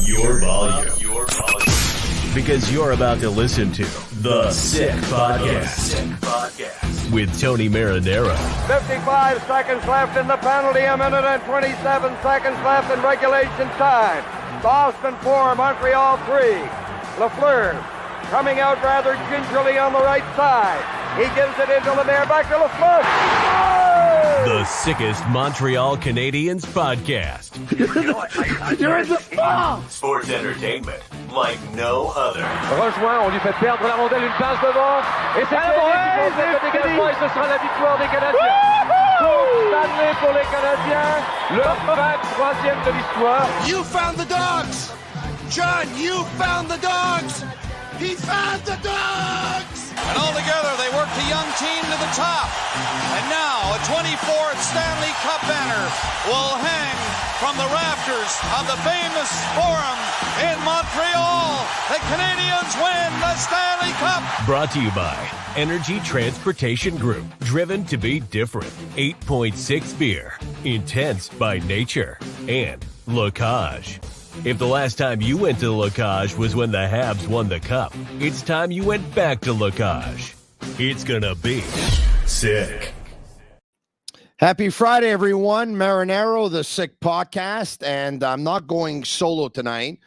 your volume. Because you're about to listen to The Sick Podcast with Tony Marinaro. 55 seconds left in the penalty, a minute and 27 seconds left in regulation time. Boston 4, Montreal 3. Lafleur coming out rather gingerly on the right side. He gives it into Lemaire, back to Lafleur. Oh! The sickest Montreal Canadiens podcast. You're in the spot! Sports entertainment like no other. Rejoint, on lui fait perdre la rondelle, une passe devant. Et c'est le dégagement, et ce sera la victoire des Canadiens. Coupe Stanley pour les Canadiens, leur 23e de l'histoire. You found the dogs! John, you found the dogs! He found the dogs! And all together, they worked a young team to the top. And now, a 24th Stanley Cup banner will hang from the rafters of the famous Forum in Montreal. The Canadiens win the Stanley Cup. Brought to you by Energy Transportation Group. Driven to be different. 8.6 beer. Intense by nature. And Locage. If the last time you went to Locage was when the Habs won the Cup, it's time you went back to Locage. It's gonna be sick. Happy Friday, everyone. Marinaro, the Sick Podcast, and I'm not going solo tonight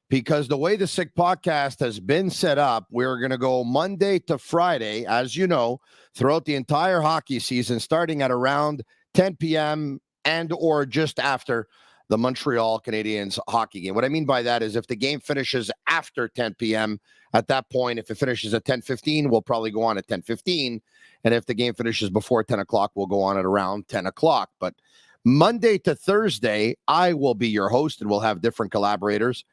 because the way the Sick Podcast has been set up, we're going to go Monday to Friday, as you know, throughout the entire hockey season, starting at around 10 p.m. and or just after the Montreal Canadiens hockey game. What I mean by that is if the game finishes after 10 p.m., at that point, if it finishes at 10:15, we'll probably go on at 10:15. And if the game finishes before 10 o'clock, we'll go on at around 10 o'clock. But Monday to Thursday, I will be your host, and we'll have different collaborators.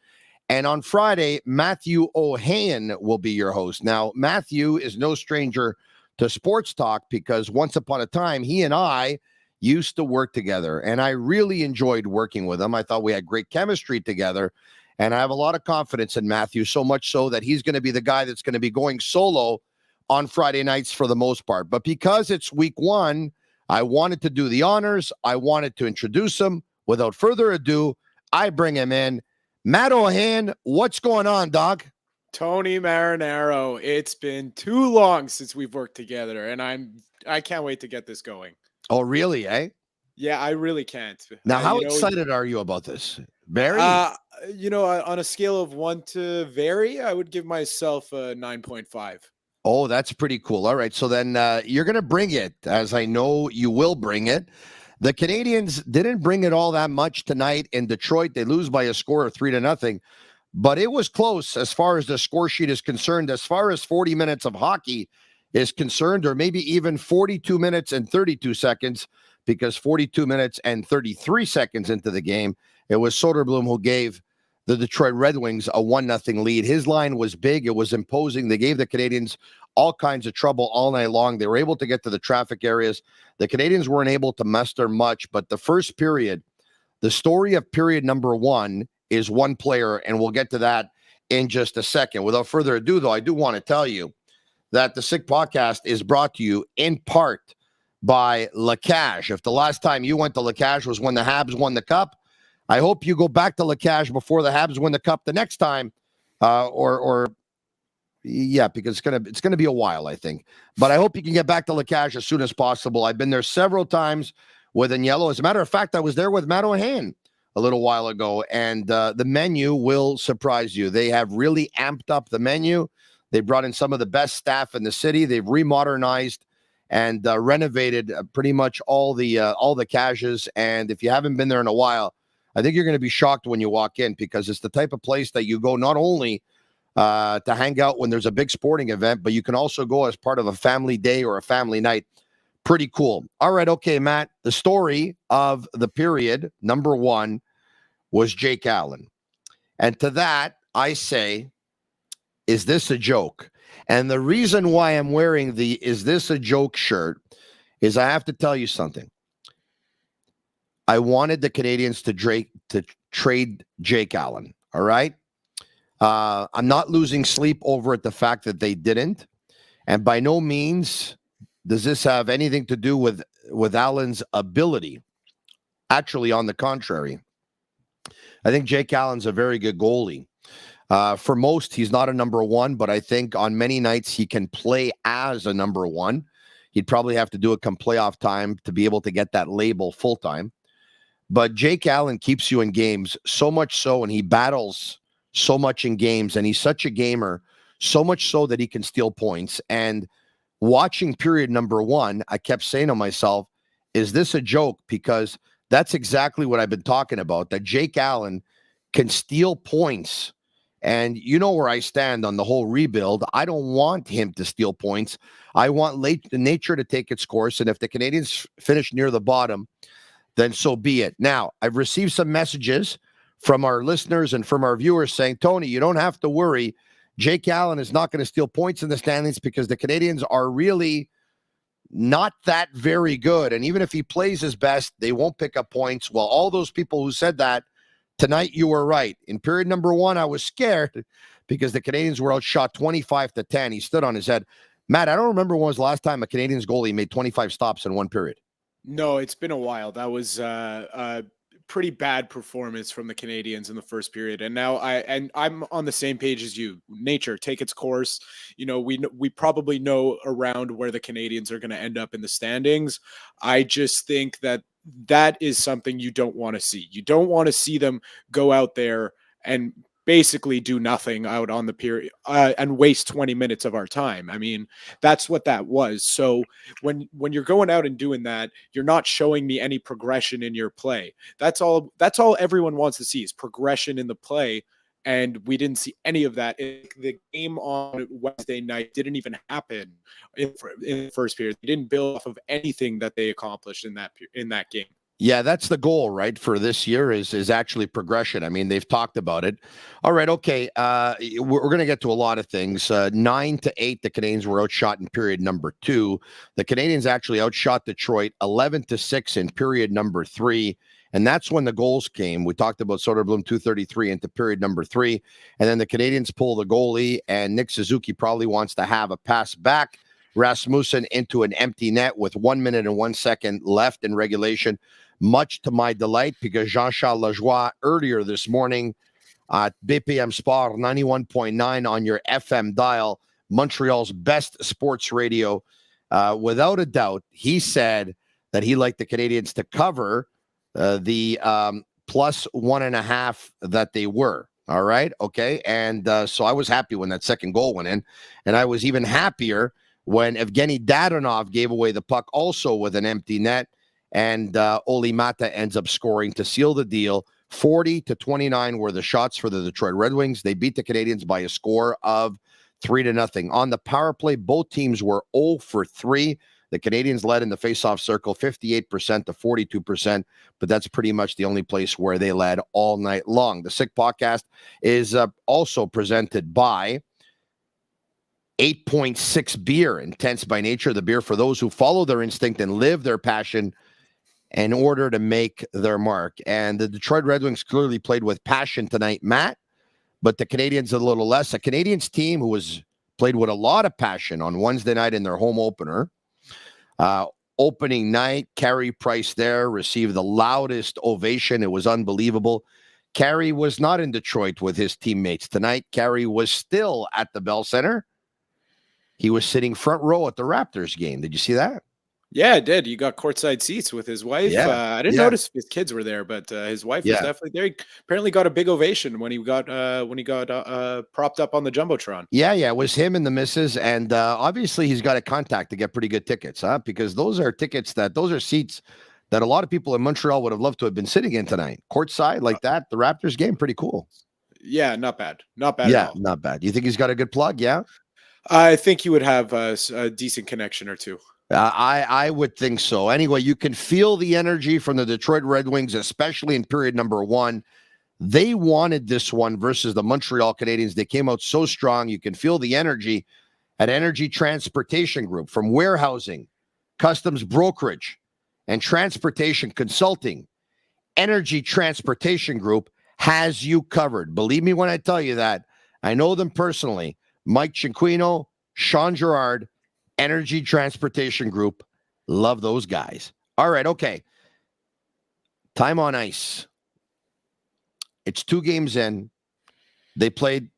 And on Friday, Matthew Ohayon will be your host. Now, Matthew is no stranger to sports talk because once upon a time, he and I used to work together, and I really enjoyed working with him. I thought we had great chemistry together, and I have a lot of confidence in Matthew, so much so that he's going to be the guy that's going to be going solo on Friday nights for the most part. But because it's week one, I wanted to do the honors. I wanted to introduce him. Without further ado, I bring him in. Matt Ohayon, what's going on, dog? Tony Marinaro, it's been too long since we've worked together, and I can't wait to get this going. Oh, really, eh? Yeah, I really can't. Now, how excited are you about this? Very? On a scale of 1 to very, I would give myself a 9.5. Oh, that's pretty cool. All right, so then you're going to bring it, as I know you will bring it. The Canadiens didn't bring it all that much tonight in Detroit. They lose by a score of 3-0, but it was close as far as the score sheet is concerned, as far as 40 minutes of hockey is concerned, or maybe even 42 minutes and 32 seconds, because 42 minutes and 33 seconds into the game, it was Soderblom who gave the Detroit Red Wings a 1-0 lead. His line was big. It was imposing. They gave the Canadiens all kinds of trouble all night long. They were able to get to the traffic areas. The Canadiens weren't able to muster much, but the first period, the story of period number one is one player, and we'll get to that in just a second. Without further ado, though, I do want to tell you that the Sick Podcast is brought to you in part by Lacage. If the last time you went to Lacage was when the Habs won the Cup, I hope you go back to Lacage before the Habs win the Cup the next time, because it's gonna be a while, I think. But I hope you can get back to Lacage as soon as possible. I've been there several times with Agnello. As a matter of fact, I was there with Matt Ohayon a little while ago, and the menu will surprise you. They have really amped up the menu. They brought in some of the best staff in the city. They've remodernized and renovated pretty much all the caches. And if you haven't been there in a while, I think you're going to be shocked when you walk in, because it's the type of place that you go not only to hang out when there's a big sporting event, but you can also go as part of a family day or a family night. Pretty cool. All right. Okay, Matt, the story of the period, number one, was Jake Allen. And to that, I say, is this a joke? And the reason why I'm wearing the "Is this a joke" shirt is I have to tell you something. I wanted the Canadiens to trade Jake Allen. All right. I'm not losing sleep over it, the fact that they didn't. And by no means does this have anything to do with Allen's ability. Actually, on the contrary, I think Jake Allen's a very good goalie. For most, he's not a number one, but I think on many nights he can play as a number one. He'd probably have to do it come playoff time to be able to get that label full time. But Jake Allen keeps you in games so much so, and he battles so much in games, and he's such a gamer, so much so that he can steal points. And watching period number one, I kept saying to myself, is this a joke? Because that's exactly what I've been talking about, that Jake Allen can steal points. And you know where I stand on the whole rebuild. I don't want him to steal points. I want nature to take its course. And if the Canadians finish near the bottom, then so be it. Now, I've received some messages from our listeners and from our viewers saying, Tony, you don't have to worry. Jake Allen is not going to steal points in the standings because the Canadians are really not that very good. And even if he plays his best, they won't pick up points. Well, all those people who said that, tonight you were right. In period number one, I was scared because the Canadians were outshot 25-10. He stood on his head. Matt, I don't remember when was the last time a Canadians goalie made 25 stops in one period. No, it's been a while. That was a pretty bad performance from the Canadians in the first period. And now I'm on the same page as you. Nature, take its course. You know, we probably know around where the Canadians are going to end up in the standings. I just think that is something you don't want to see. You don't want to see them go out there and basically do nothing out on the period and waste 20 minutes of our time. I mean, that's what that was. So when you're going out and doing that, you're not showing me any progression in your play. That's all everyone wants to see is progression in the play. And we didn't see any of that. The game on Wednesday night didn't even happen in the first period. They didn't build off of anything that they accomplished in that game. Yeah, that's the goal, right, for this year is actually progression. I mean, they've talked about it. All right, okay. We're going to get to a lot of things. 9-8, the Canadians were outshot in period number two. The Canadians actually outshot Detroit 11-6 in period number three. And that's when the goals came. We talked about Soderblom 233 into period number three. And then the Canadians pull the goalie, and Nick Suzuki probably wants to have a pass back. Rasmussen into an empty net with 1 minute and 1 second left in regulation. Much to my delight, because Jean-Charles Lajoie earlier this morning at BPM Sport 91.9 on your FM dial, Montreal's best sports radio, without a doubt, he said that he liked the Canadians to cover the plus 1.5 that they were. All right. Okay. And so I was happy when that second goal went in. And I was even happier when Evgeny Dadonov gave away the puck also with an empty net. And Oli Mata ends up scoring to seal the deal. 40-29 were the shots for the Detroit Red Wings. They beat the Canadians by a score of 3-0. On the power play, both teams were 0 for 3. The Canadians led in the faceoff circle 58% to 42%, but that's pretty much the only place where they led all night long. The Sick Podcast is also presented by 8.6 beer, intense by nature, the beer for those who follow their instinct and live their passion in order to make their mark. And the Detroit Red Wings clearly played with passion tonight, Matt, but the Canadians a little less. A Canadians team who was played with a lot of passion on Wednesday night in their home opener. Opening night, Carey Price there received the loudest ovation. It was unbelievable. Carey was not in Detroit with his teammates tonight. Carey was still at the Bell Center. He was sitting front row at the Raptors game. Did you see that? Yeah, I did. You got courtside seats with his wife. Yeah, I didn't notice if his kids were there, but his wife was definitely there. He apparently got a big ovation when he got propped up on the Jumbotron. Yeah, it was him and the missus, and obviously he's got a contact to get pretty good tickets, huh? Because those are seats that a lot of people in Montreal would have loved to have been sitting in tonight. Courtside like that, the Raptors game, pretty cool. Yeah, not bad. Not bad at all. Not bad. You think he's got a good plug? Yeah? I think he would have a decent connection or two. I would think so. Anyway, you can feel the energy from the Detroit Red Wings, especially in period number one. They wanted this one versus the Montreal Canadiens. They came out so strong. You can feel the energy at Energy Transportation Group. From warehousing, customs brokerage, and transportation consulting, Energy Transportation Group has you covered. Believe me when I tell you that. I know them personally. Mike Cinquino, Sean Gerard, Energy Transportation Group. Love those guys. All right, okay. Time on ice. It's 2 games in. They played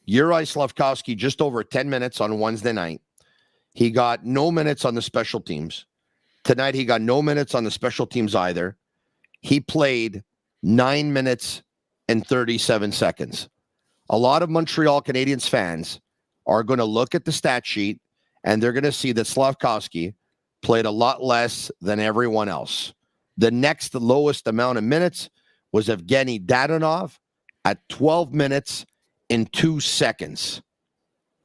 Juraj Slavkoski just over 10 minutes on Wednesday night. He got no minutes on the special teams. Tonight, he got no minutes on the special teams either. He played 9 minutes and 37 seconds. A lot of Montreal Canadiens fans are going to look at the stat sheet and they're going to see that Slavkoski played a lot less than everyone else. The next lowest amount of minutes was Evgeny Dadonov at 12 minutes and 2 seconds.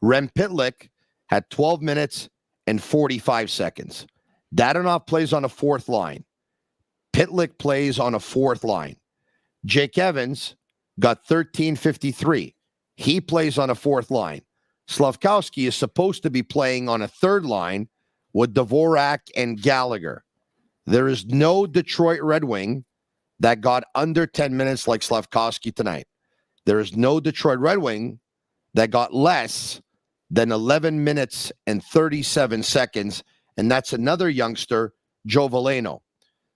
Rem Pitlick had 12 minutes and 45 seconds. Dadonov plays on a 4th line. Pitlick plays on a 4th line. Jake Evans got 13:53. He plays on a 4th line. Slavkowski is supposed to be playing on a 3rd line with Dvorak and Gallagher. There is no Detroit Red Wing that got under 10 minutes like Slavkowski tonight. There is no Detroit Red Wing that got less than 11 minutes and 37 seconds, and that's another youngster, Joe Veleno.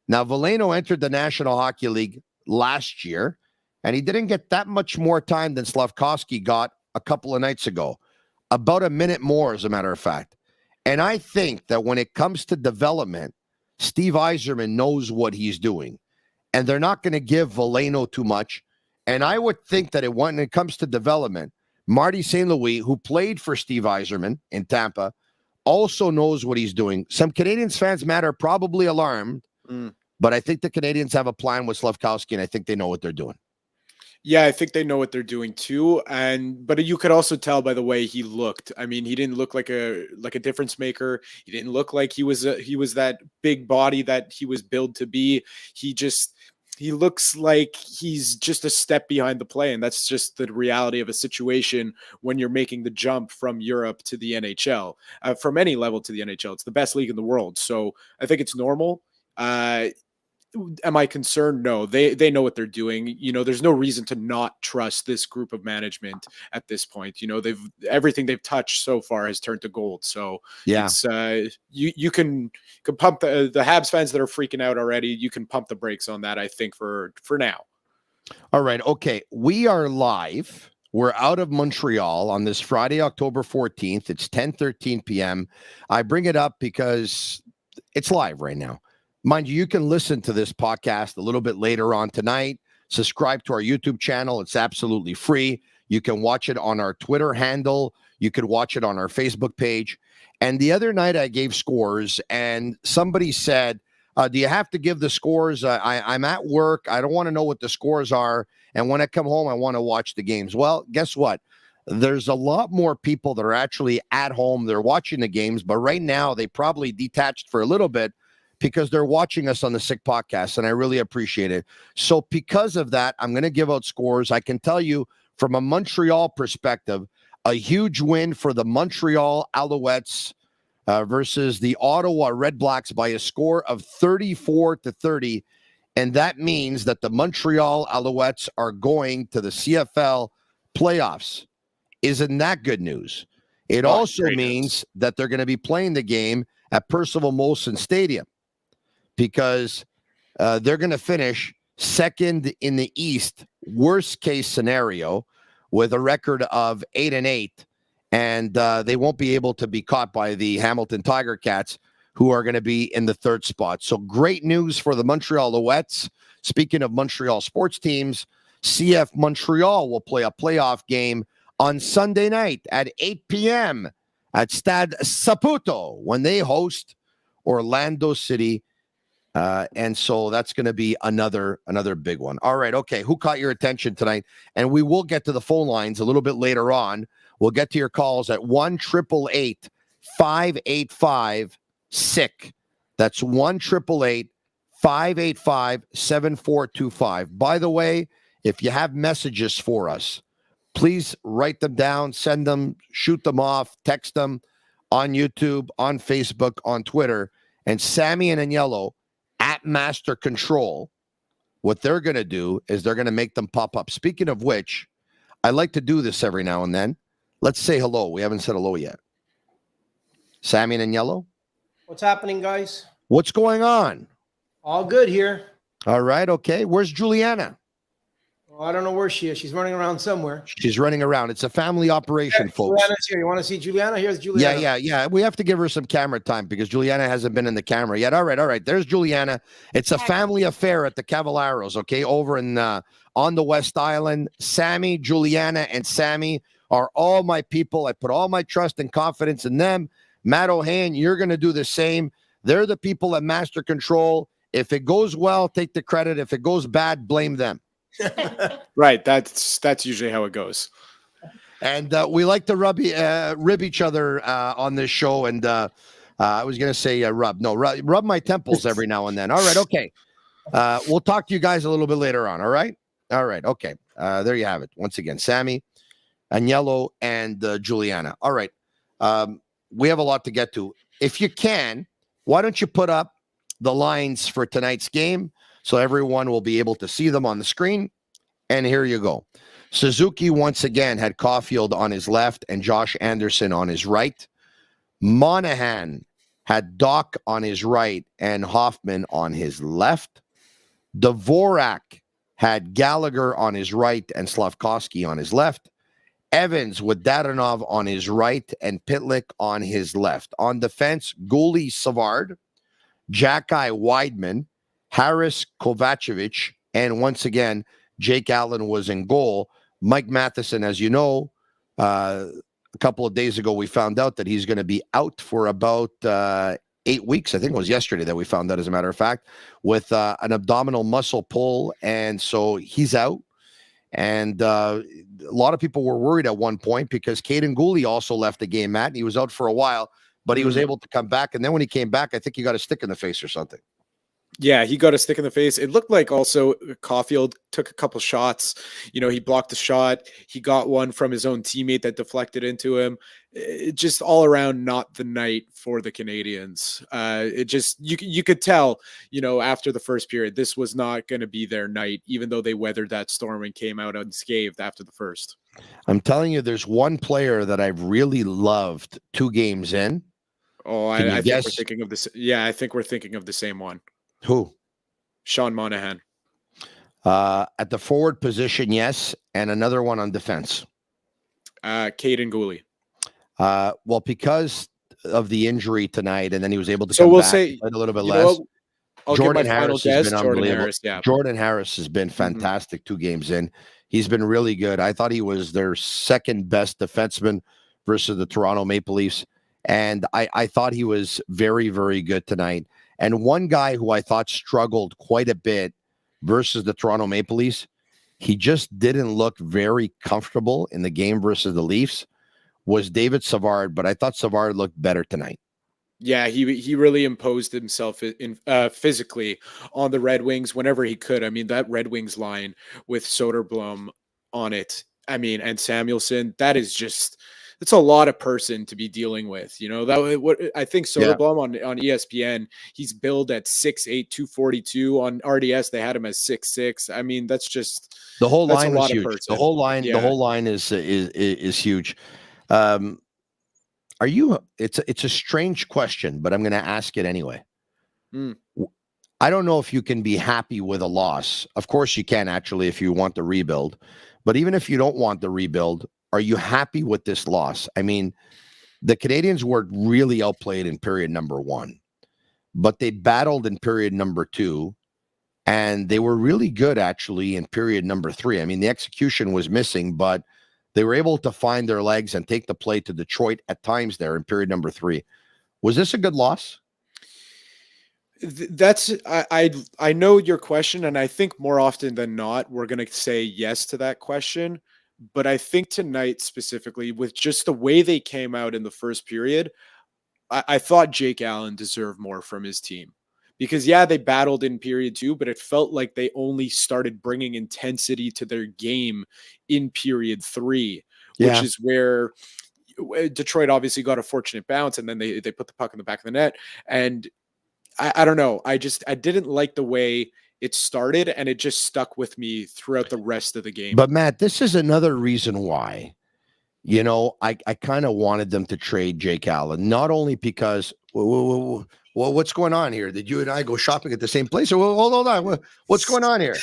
Now, Veleno entered the National Hockey League last year, and he didn't get that much more time than Slavkowski got a couple of nights ago. About a minute more, as a matter of fact. And I think that when it comes to development, Steve Yzerman knows what he's doing. And they're not going to give Veleno too much. And I would think that when it comes to development, Marty St. Louis, who played for Steve Yzerman in Tampa, also knows what he's doing. Some Canadiens fans, Matt, are probably alarmed, but I think the Canadiens have a plan with Slavkowski, and I think they know what they're doing. Yeah, I think they know what they're doing too, but you could also tell by the way he looked. I mean, he didn't look like a difference maker. He didn't look like he was that big body that he was billed to be. He looks like he's just a step behind the play, and that's just the reality of a situation when you're making the jump from Europe to the NHL, from any level to the NHL. It's the best league in the world, so I think it's normal. Am I concerned? No, they know what they're doing. You know, there's no reason to not trust this group of management at this point. You know, everything they've touched so far has turned to gold. So yeah, it's you can pump the Habs fans that are freaking out already. You can pump the brakes on that, I think, for now. All right. Okay. We are live. We're out of Montreal on this Friday, October 14th. It's 10:13 p.m. I bring it up because it's live right now. Mind you, you can listen to this podcast a little bit later on tonight. Subscribe to our YouTube channel. It's absolutely free. You can watch it on our Twitter handle. You could watch it on our Facebook page. And the other night I gave scores, and somebody said, do you have to give the scores? I'm at work. I don't want to know what the scores are. And when I come home, I want to watch the games. Well, guess what? There's a lot more people that are actually at home. They're watching the games, but right now they probably detached for a little bit because they're watching us on the Sick Podcast, and I really appreciate it. So because of that, I'm going to give out scores. I can tell you from a Montreal perspective, a huge win for the Montreal Alouettes versus the Ottawa Redblacks by a score of 34-30. And that means that the Montreal Alouettes are going to the CFL playoffs. Isn't that good news? It also means that they're going to be playing the game at Percival Molson Stadium, because they're going to finish second in the East, worst case scenario, with a record of 8-8, and they won't be able to be caught by the Hamilton Tiger Cats, who are going to be in the 3rd spot. So great news for the Montreal Alouettes. Speaking of Montreal sports teams, CF Montreal will play a playoff game on Sunday night at 8 p.m. at Stade Saputo when they host Orlando City. And so that's going to be another big one. All right. Okay. Who caught your attention tonight? And we will get to the phone lines a little bit later on. We'll get to your calls at 1-888-585-SICK. That's 1-888-585-7425. By the way, if you have messages for us, please write them down, send them, shoot them off, text them on YouTube, on Facebook, on Twitter. And Sammy and Agnello at Master Control, what they're going to do is they're going to make them pop up. Speaking of which, I like to do this every now and then. Let's say hello. We haven't said hello yet. Sammy and Agnello? What's happening, guys? What's going on? All good here. All right, okay. Where's Juliana? Well, I don't know where she is. She's running around somewhere. She's running around. It's a family operation, folks. Juliana's here. You want to see Juliana? Here's Juliana. Yeah. We have to give her some camera time because Juliana hasn't been in the camera yet. All right. There's Juliana. It's a family affair at the Cavaleros, okay, over in on the West Island. Sammy, Juliana, and Sammy are all my people. I put all my trust and confidence in them. Matt Ohayon, you're going to do the same. They're the people that master control. If it goes well, take the credit. If it goes bad, blame them. Right. That's usually how it goes. And we like to rib each other on this show. And I was going to say rub my temples every now and then. All right. Okay. We'll talk to you guys a little bit later on. All right. Okay. There you have it. Once again, Sammy, Agnello, and Juliana. All right. We have a lot to get to. If you can, why don't you put up the lines for tonight's game so everyone will be able to see them on the screen? And here you go. Suzuki once again had Caulfield on his left and Josh Anderson on his right. Monahan had Dach on his right and Hoffman on his left. Dvorak had Gallagher on his right and Slavkoski on his left. Evans with Dadanov on his right and Pitlick on his left. On defense, Goalie Savard, Jacki Weidman, Harris Kovacevic, and once again, Jake Allen was in goal. Mike Matheson, as you know, a couple of days ago, we found out that he's going to be out for about 8 weeks. I think it was yesterday that we found out, as a matter of fact, with an abdominal muscle pull. And so he's out. And a lot of people were worried at one point because Caden Goalie also left the game, Matt, and he was out for a while, but he was able to come back. And then when he came back, I think he got a stick in the face or something. Yeah, he got a stick in the face. It looked like also Caulfield took a couple shots. You know, he blocked the shot. He got one from his own teammate that deflected into him. It just all around not the night for the Canadians. It just, you could tell, you know, after the first period, this was not going to be their night, even though they weathered that storm and came out unscathed after the first. I'm telling you, there's one player that I've really loved 2 games in. Oh, I think we're thinking of this. Yeah, I think we're thinking of the same one. Who? Sean Monahan. At the forward position, yes, and another one on defense. Caden Goalie. Well, because of the injury tonight, and then he was able to so come we'll back say a little bit less. Jordan Harris has been unbelievable. Jordan Harris has been fantastic 2 games in. He's been really good. I thought he was their second best defenseman versus the Toronto Maple Leafs, and I thought he was very, very good tonight. And one guy who I thought struggled quite a bit versus the Toronto Maple Leafs, he just didn't look very comfortable in the game versus the Leafs, was David Savard, but I thought Savard looked better tonight. Yeah, he really imposed himself in physically on the Red Wings whenever he could. I mean, that Red Wings line with Soderblom on it, I mean, and Samuelson, that is just... it's a lot of person to be dealing with, you know. That what I think Soderblom on ESPN, he's billed at 6'8", 242. On RDS, they had him as 6'6". I mean, that's just the whole line is huge. The whole line is huge. Are you? It's a strange question, but I'm going to ask it anyway. I don't know if you can be happy with a loss. Of course, you can actually if you want the rebuild, but even if you don't want the rebuild, are you happy with this loss? I mean, the Canadians were really outplayed in period number 1, but they battled in period number 2, and they were really good actually in period number 3. I mean, the execution was missing, but they were able to find their legs and take the play to Detroit at times there in period number 3. Was this a good loss? That's I know your question, and I think more often than not, we're going to say yes to that question. But I think tonight specifically, with just the way they came out in the first period, I thought Jake Allen deserved more from his team. Because, yeah, they battled in period 2, but it felt like they only started bringing intensity to their game in period 3, which is where Detroit obviously got a fortunate bounce, and then they put the puck in the back of the net. And I don't know. I didn't like the way it started, and it just stuck with me throughout the rest of the game. But Matt, this is another reason why, you know, I kind of wanted them to trade Jake Allen, not only because Well, what's going on here? Did you and I go shopping at the same place? Or hold on. What's going on here?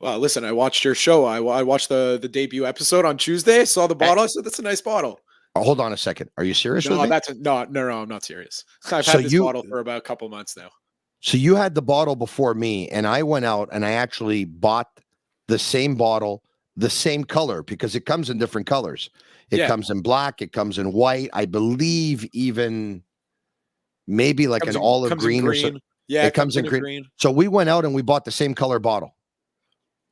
Well, listen, I watched your show. I watched the debut episode on Tuesday. I saw the bottle. I said, that's a nice bottle. Oh, hold on a second. Are you serious No, with me? no, I'm not serious. I've had this bottle for about a couple months now. So you had the bottle before me, and I went out and I actually bought the same bottle, the same color, because it comes in different colors. It comes in black. It comes in white. I believe even maybe like an olive green or something. Yeah, it comes in green. So we went out and we bought the same color bottle.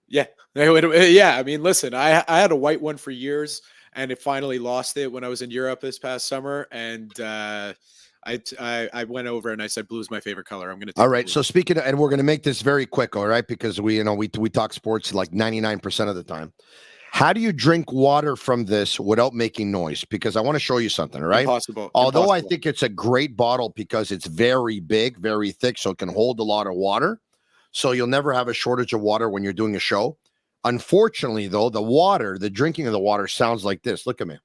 Yeah. Yeah. I mean, listen, I had a white one for years, and it finally lost it when I was in Europe this past summer. And I went over and I said, blue is my favorite color. I'm going to. All right. Blue. So speaking of, and we're going to make this very quick. All right. Because we talk sports like 99% of the time. How do you drink water from this without making noise? Because I want to show you something. All right. Impossible. Although I think it's a great bottle because it's very big, very thick, so it can hold a lot of water. So you'll never have a shortage of water when you're doing a show. Unfortunately, though, the drinking of the water sounds like this. Look at me.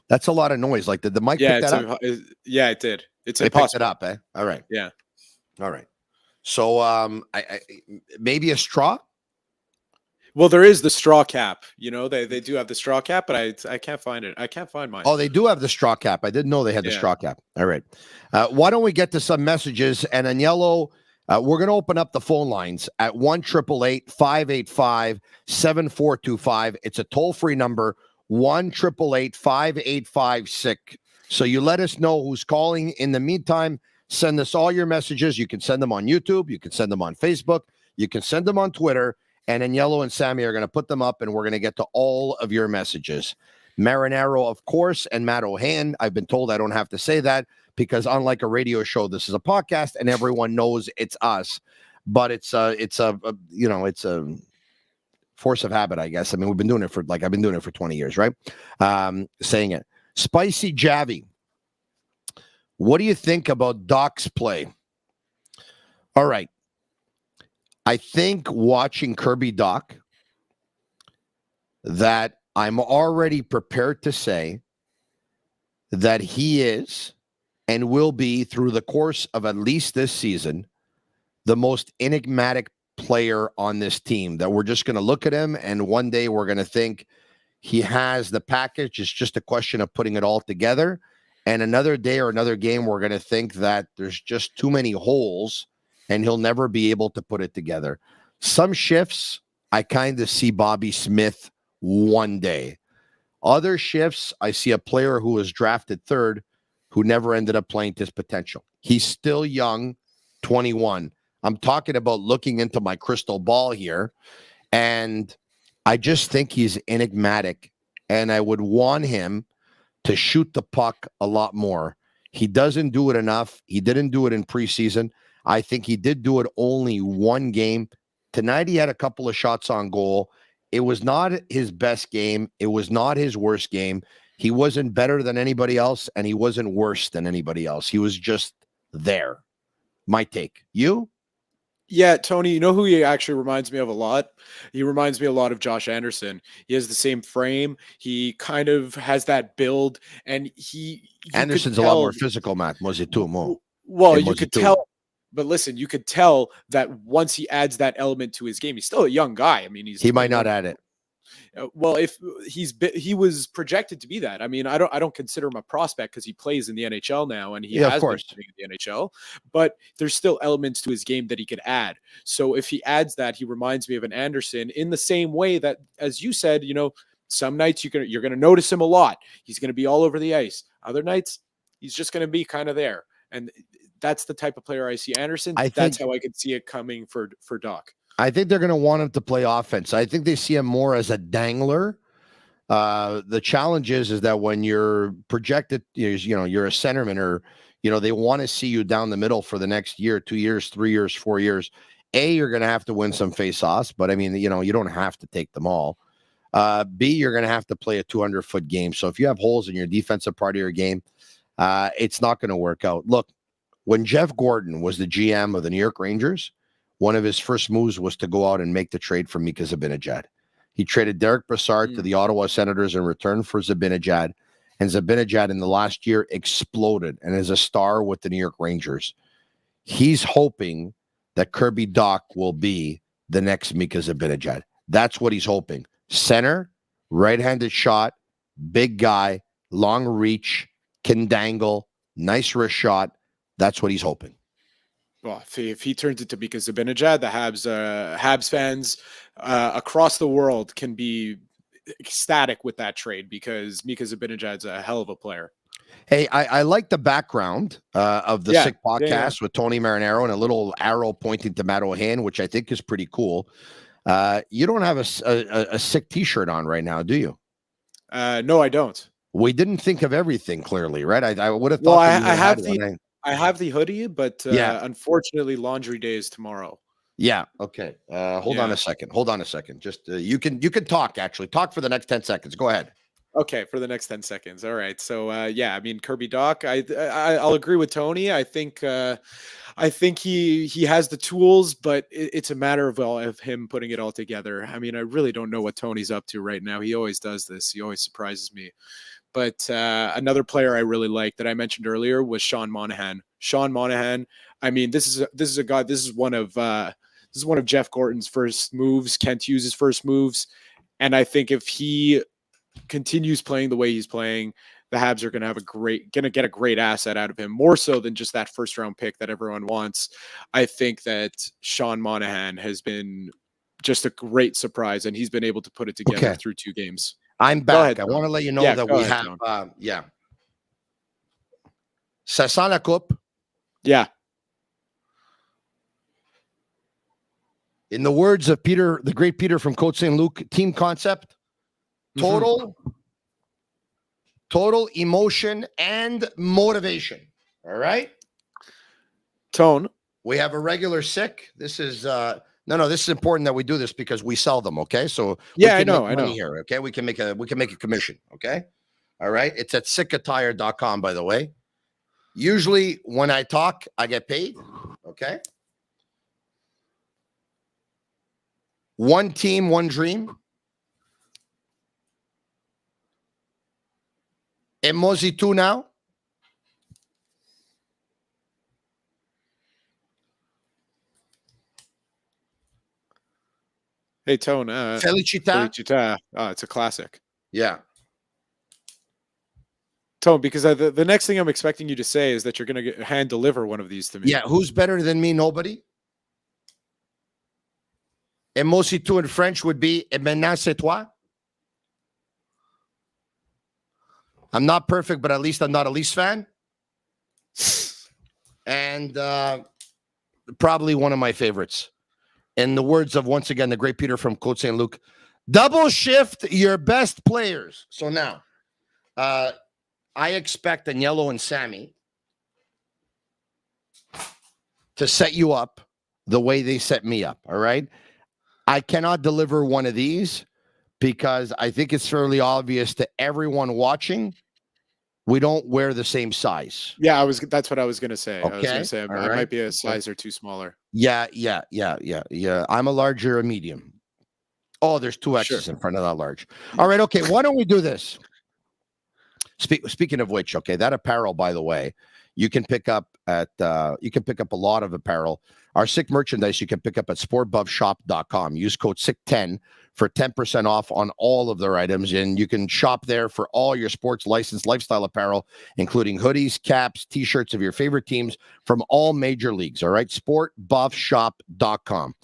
That's a lot of noise. Like, did the mic pick that up? Yeah, it did. It picked it up, eh? All right. Yeah. All right. So I maybe a straw? Well, there is the straw cap. You know, they do have the straw cap, but I can't find it. I can't find mine. Oh, they do have the straw cap. I didn't know they had the straw cap. All right. Why don't we get to some messages? And Agnello, we're going to open up the phone lines at 1-888-585-7425. It's a toll-free number, 1-888-585-6. So you let us know who's calling. In the meantime, send us all your messages. You can send them on YouTube. You can send them on Facebook. You can send them on Twitter. And Agnello and Sammy are going to put them up, and we're going to get to all of your messages. Marinaro, of course, and Matt Ohayon. I've been told I don't have to say that because unlike a radio show, this is a podcast, and everyone knows it's us. But it's a force of habit, I guess. I mean, I've been doing it for 20 years, right? Saying it. Spicy Javi. What do you think about Dach's play? All right. I think watching Kirby Dach that I'm already prepared to say that he is and will be through the course of at least this season the most enigmatic player on this team, that we're just going to look at him and one day we're going to think he has the package. It's just a question of putting it all together. And another day or another game, we're going to think that there's just too many holes and he'll never be able to put it together. Some shifts, I kind of see Bobby Smith one day. Other shifts, I see a player who was drafted third who never ended up playing to his potential. He's still young, 21. I'm talking about looking into my crystal ball here, and I just think he's enigmatic, and I would want him to shoot the puck a lot more. He doesn't do it enough. He didn't do it in preseason. I think he did do it only one game. Tonight, he had a couple of shots on goal. It was not his best game. It was not his worst game. He wasn't better than anybody else, and he wasn't worse than anybody else. He was just there. My take. You? Yeah, Tony, you know who he actually reminds me of a lot? He reminds me a lot of Josh Anderson. He has the same frame. He kind of has that build, and Anderson's a lot more physical, Matt. Was it too more? Well, you could tell. But listen, you could tell that once he adds that element to his game, he's still a young guy. I mean, he might not add it. Well, if he was projected to be that. I mean, I don't consider him a prospect because he plays in the NHL now, and he has been playing in the NHL. But there's still elements to his game that he could add. So if he adds that, he reminds me of an Anderson in the same way that, as you said, you know, some nights you're gonna notice him a lot. He's gonna be all over the ice. Other nights, he's just gonna be kind of there. And that's the type of player I see Anderson. That's how I could see it coming for Dach. I think they're going to want him to play offense. I think they see him more as a dangler. The challenge is that when you're projected, you know, you're a centerman, or, you know, they want to see you down the middle for the next year, 2 years, 3 years, 4 years. You're going to have to win some face-offs, but I mean, you know, you don't have to take them all. B, you're going to have to play a 200-foot game. So if you have holes in your defensive part of your game, it's not going to work out. Look, when Jeff Gordon was the GM of the New York Rangers, one of his first moves was to go out and make the trade for Mika Zibanejad. He traded Derek Brassard to the Ottawa Senators in return for Zibanejad, and Zibanejad in the last year exploded and is a star with the New York Rangers. He's hoping that Kirby Dach will be the next Mika Zibanejad. That's what he's hoping. Center, right-handed shot, big guy, long reach, can dangle, nice wrist shot. That's what he's hoping. Well, if he turns it to Mika Zibanejad, the Habs fans across the world can be ecstatic with that trade because Mika Zibanejad's a hell of a player. Hey, I like the background of the Sick podcast with Tony Marinaro and a little arrow pointing to Matt Ohayon, which I think is pretty cool. You don't have a Sick t-shirt on right now, do you? No, I don't. We didn't think of everything clearly, right? I would have Well, thought I have the hoodie, but unfortunately, laundry day is tomorrow. Yeah. Okay. Hold on a second. Just you can talk. Actually, talk for the next 10 seconds. Go ahead. Okay, for the next 10 seconds. All right. So I mean, Kirby Dach, I'll agree with Tony. I think he has the tools, but it's a matter of him putting it all together. I mean, I really don't know what Tony's up to right now. He always does this. He always surprises me. But another player I really liked that I mentioned earlier was Sean Monahan. Sean Monahan. I mean, this is a guy. This is one of Jeff Gorton's first moves, Kent Hughes' first moves, and I think if he continues playing the way he's playing, the Habs are going to get a great asset out of him, more so than just that first round pick that everyone wants. I think that Sean Monahan has been just a great surprise, and he's been able to put it together through 2 games. I'm back. I want to let you know that we have, Ça sent la coupe. Yeah. In the words of Peter, the great Peter from Côte Saint-Luc, team concept, total emotion and motivation. All right. Tone. We have a regular Sick. This is this is important that we do this because we sell them. Okay. So I know here. Okay. We can make a commission. Okay. All right. It's at sickattire.com, by the way. Usually when I talk, I get paid. Okay. One team, one dream. Emoji 2 now. Hey, Tone. Felicita. Oh, it's a classic. Yeah. Tone, because the next thing I'm expecting you to say is that you're going to hand deliver one of these to me. Yeah, who's better than me? Nobody. Emoji 2 in French would be Et maintenant c'est toi. I'm not perfect, but at least I'm not a Leafs fan. And probably one of my favorites. In the words of, once again, the great Peter from Côte Saint-Luc, double shift your best players. So now, I expect Agnello and Sammy to set you up the way they set me up, all right? I cannot deliver one of these because I think it's fairly obvious to everyone watching we don't wear the same size. Yeah, that's what I was going to say. Okay. I was going to say I might be a size or 2 smaller. Yeah. I'm a large or a medium. Oh, there's 2 X's in front of that large. All right, okay. Why don't we do this? Speaking of which, okay, that apparel, by the way, you can pick up a lot of apparel. Our Sick merchandise you can pick up at sportbuffshop.com. Use code SICK10 for 10% off on all of their items, and you can shop there for all your sports licensed lifestyle apparel, including hoodies, caps, t-shirts of your favorite teams from all major leagues. All right, sportbuffshop.com.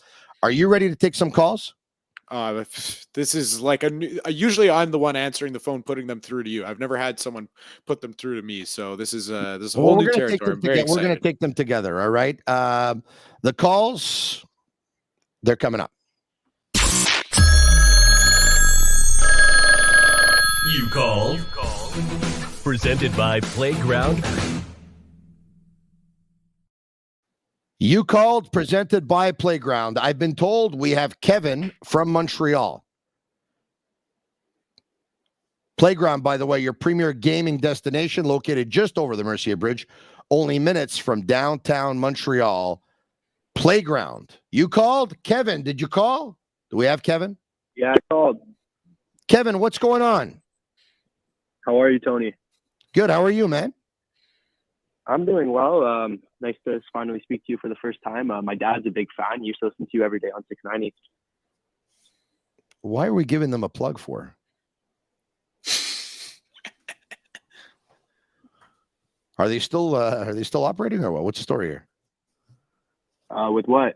Are you ready to take some calls? This is like usually I'm the one answering the phone, putting them through to you. I've never had someone put them through to me, so this is a whole new territory. We're going to take them together. All right. The calls, they're coming up. You called. Presented by Playground. You called, presented by Playground. I've been told we have Kevin from Montreal. Playground, by the way, your premier gaming destination located just over the Mercier Bridge, only minutes from downtown Montreal. Playground. You called? Kevin, did you call? Do we have Kevin? Yeah, I called. Kevin, what's going on? How are you, Tony? Good. How are you, man? I'm doing well. Nice to finally speak to you for the first time. My dad's a big fan. He used to listen to you every day on 690. Why are we giving them a plug for? Are they still operating or what? What's the story here? With what?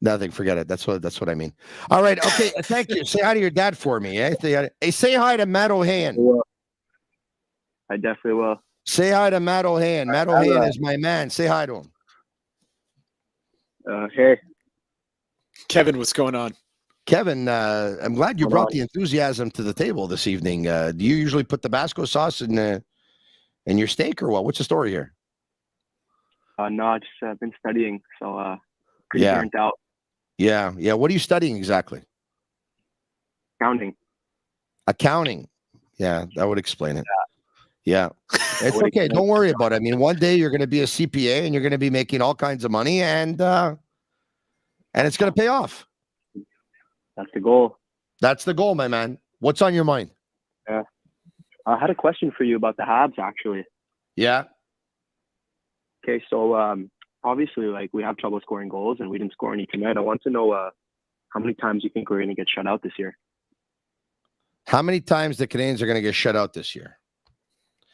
Nothing. Forget it. That's what I mean. All right. Okay. Thank you. Say hi to your dad for me. Eh? Say hi to Matt Ohayon. I definitely will. Say hi to Matt Ohayon. Matt Ohayon is my man. Say hi to him. Hey. Kevin, what's going on? Kevin, I'm glad you brought the enthusiasm to the table this evening. Do you usually put Tabasco sauce in your steak or what? What's the story here? No, I just been studying, so pretty burnt out. Yeah. What are you studying exactly? Accounting. Yeah, that would explain it. Yeah. It's okay. Don't worry about it. I mean, one day you're going to be a CPA and you're going to be making all kinds of money and it's going to pay off. That's the goal. That's the goal, my man. What's on your mind? Yeah. I had a question for you about the Habs, actually. Yeah. Okay, so obviously, we have trouble scoring goals, and we didn't score any tonight. I want to know how many times you think we're going to get shut out this year? How many times the Canadiens are going to get shut out this year?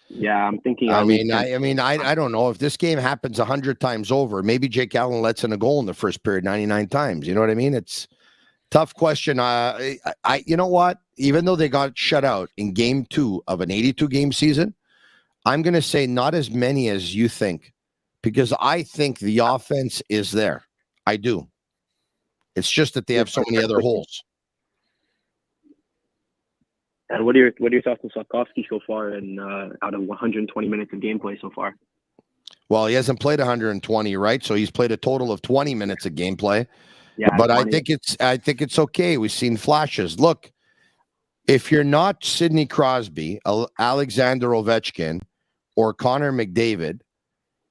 Yeah, I'm thinking. I don't know. If this game happens 100 times over, maybe Jake Allen lets in a goal in the first period 99 times. You know what I mean? It's tough question. You know what? Even though they got shut out in game 2 of an 82-game season, I'm going to say not as many as you think, because I think the offense is there. I do. It's just that they have so many other holes. And what are your thoughts on Slavkoski so far, and out of 120 minutes of gameplay so far? Well, he hasn't played 120, right? So he's played a total of 20 minutes of gameplay. Yeah, but I think it's okay. We've seen flashes. Look, if you're not Sidney Crosby, Alexander Ovechkin, or Connor McDavid,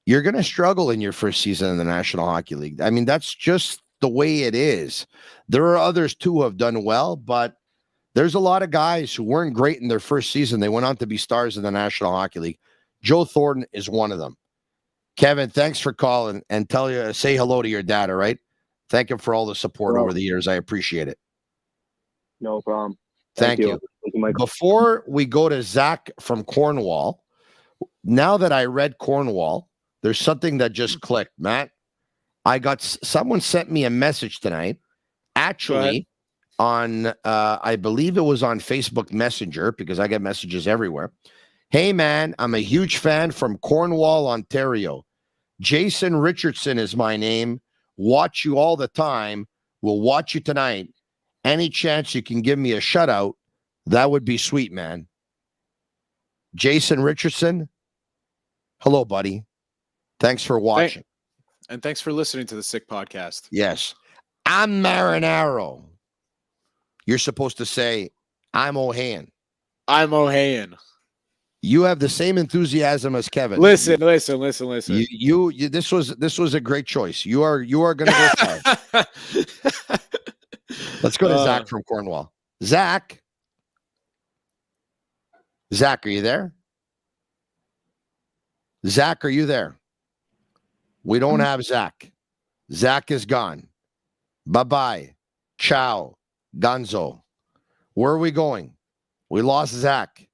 you're going to struggle in your first season in the National Hockey League. I mean, that's just the way it is. There are others too who have done well, but there's a lot of guys who weren't great in their first season. They went on to be stars in the National Hockey League. Joe Thornton is one of them. Kevin, thanks for calling, and say hello to your dad, all right? Thank him for all the support over the years. I appreciate it. No problem. Thank you. Before we go to Zach from Cornwall, now that I read Cornwall, there's something that just clicked, Matt. Someone sent me a message tonight, actually, on, I believe it was on Facebook Messenger, because I get messages everywhere. Hey, man, I'm a huge fan from Cornwall, Ontario. Jason Richardson is my name. Watch you all the time. We'll watch you tonight. Any chance you can give me a shutout, that would be sweet, man. Jason Richardson, hello, buddy. Thanks for watching. And thanks for listening to the Sick Podcast. Yes. I'm Marinaro. You're supposed to say, I'm Ohayon. I'm Ohayon. You have the same enthusiasm as Kevin. Listen. You this was a great choice. You are going to go far. Let's go to Zach from Cornwall. Zach, are you there? Zach, are you there? We don't have Zach. Zach is gone. Bye-bye. Ciao. Gonzo. Where are we going? We lost Zach.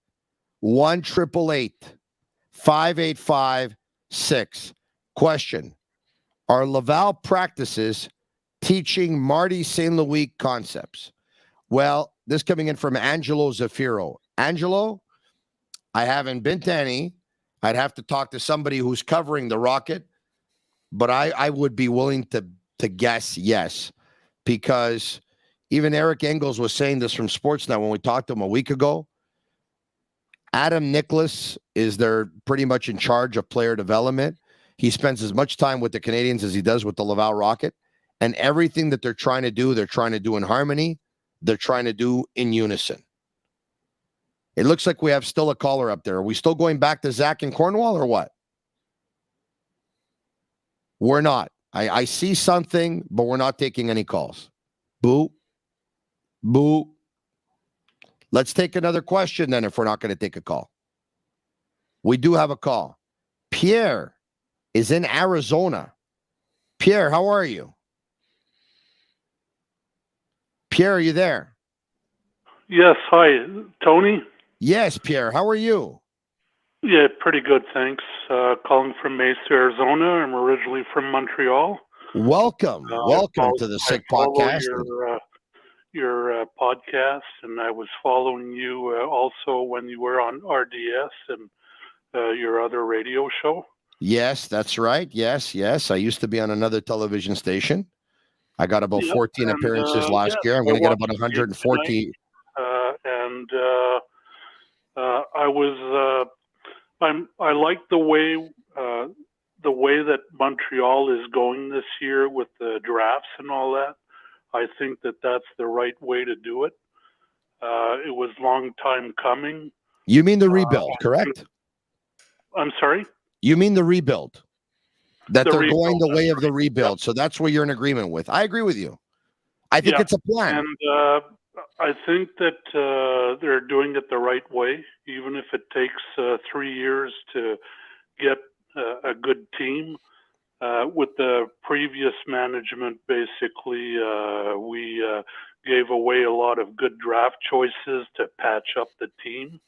1-888-585-6. Question. Are Laval practices teaching Marty St. Louis concepts? Well, this coming in from Angelo Zafiro. Angelo, I haven't been to any. I'd have to talk to somebody who's covering the Rocket, but I would be willing to guess yes, because even Eric Engels was saying this from Sportsnet when we talked to him a week ago. Adam Nicholas is there pretty much in charge of player development. He spends as much time with the Canadiens as he does with the Laval Rocket. And everything that they're trying to do in harmony. They're trying to do in unison. It looks like we have still a caller up there. Are we still going back to Zach in Cornwall or what? We're not. I see something, but we're not taking any calls. Boo. Let's take another question then if we're not going to take a call. We do have a call. Pierre is in Arizona. Pierre, how are you? Pierre, are you there? Yes, hi, Tony. Yes, Pierre, how are you? Yeah, pretty good, thanks. Calling from Mesa, Arizona. I'm originally from Montreal. Welcome to the Sick Podcast. Your podcast, and I was following you also when you were on RDS and your other radio show. Yes, that's right. Yes. I used to be on another television station. I got about 14 appearances last year. I'm going to get about 140. I like the way that Montreal is going this year with the drafts and all that. I think that that's the right way to do it. It was a long time coming. You mean the rebuild, correct? I'm sorry? You mean the rebuild? That they're going the way of the rebuild. So that's what you're in agreement with. I agree with you. I think it's a plan. And I think that they're doing it the right way, even if it takes 3 years to get a good team. With the previous management, basically, we gave away a lot of good draft choices to patch up the team.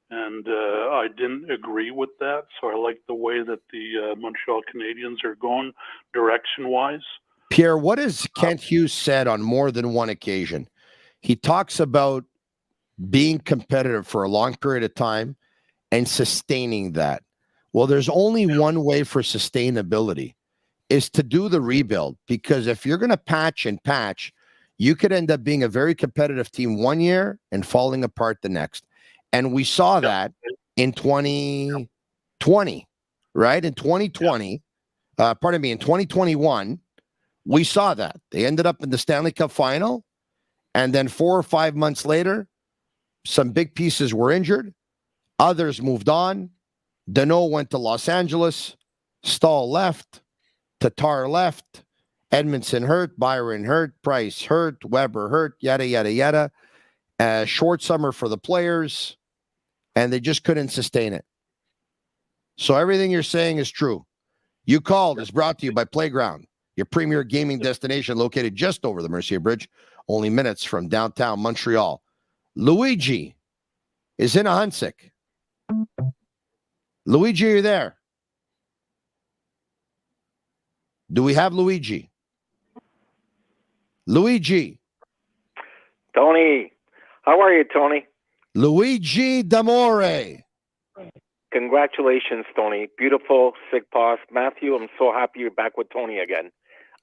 And I didn't agree with that. So I like the way that the Montreal Canadiens are going direction-wise. Pierre, what has Kent Hughes said on more than one occasion? He talks about being competitive for a long period of time and sustaining that. Well, there's only one way for sustainability, is to do the rebuild. Because if you're going to patch, you could end up being a very competitive team one year and falling apart the next. And we saw that in 2020, right? In 2020, in 2021, we saw that. They ended up in the Stanley Cup final. And then 4 or 5 months later, some big pieces were injured. Others moved on. Danault went to Los Angeles. Stahl left. Tatar left. Edmondson hurt. Byron hurt. Price hurt. Weber hurt. Yada, yada, yada. Short summer for the players. And they just couldn't sustain it. So everything you're saying is true. You Called is brought to you by Playground, your premier gaming destination located just over the Mercier Bridge, only minutes from downtown Montreal. Luigi is in Ahuntsic. Luigi, are you there? Do we have Luigi? Luigi. Tony. How are you, Tony? Luigi D'Amore. Congratulations, Tony. Beautiful, sick pass. Matthew, I'm so happy you're back with Tony again.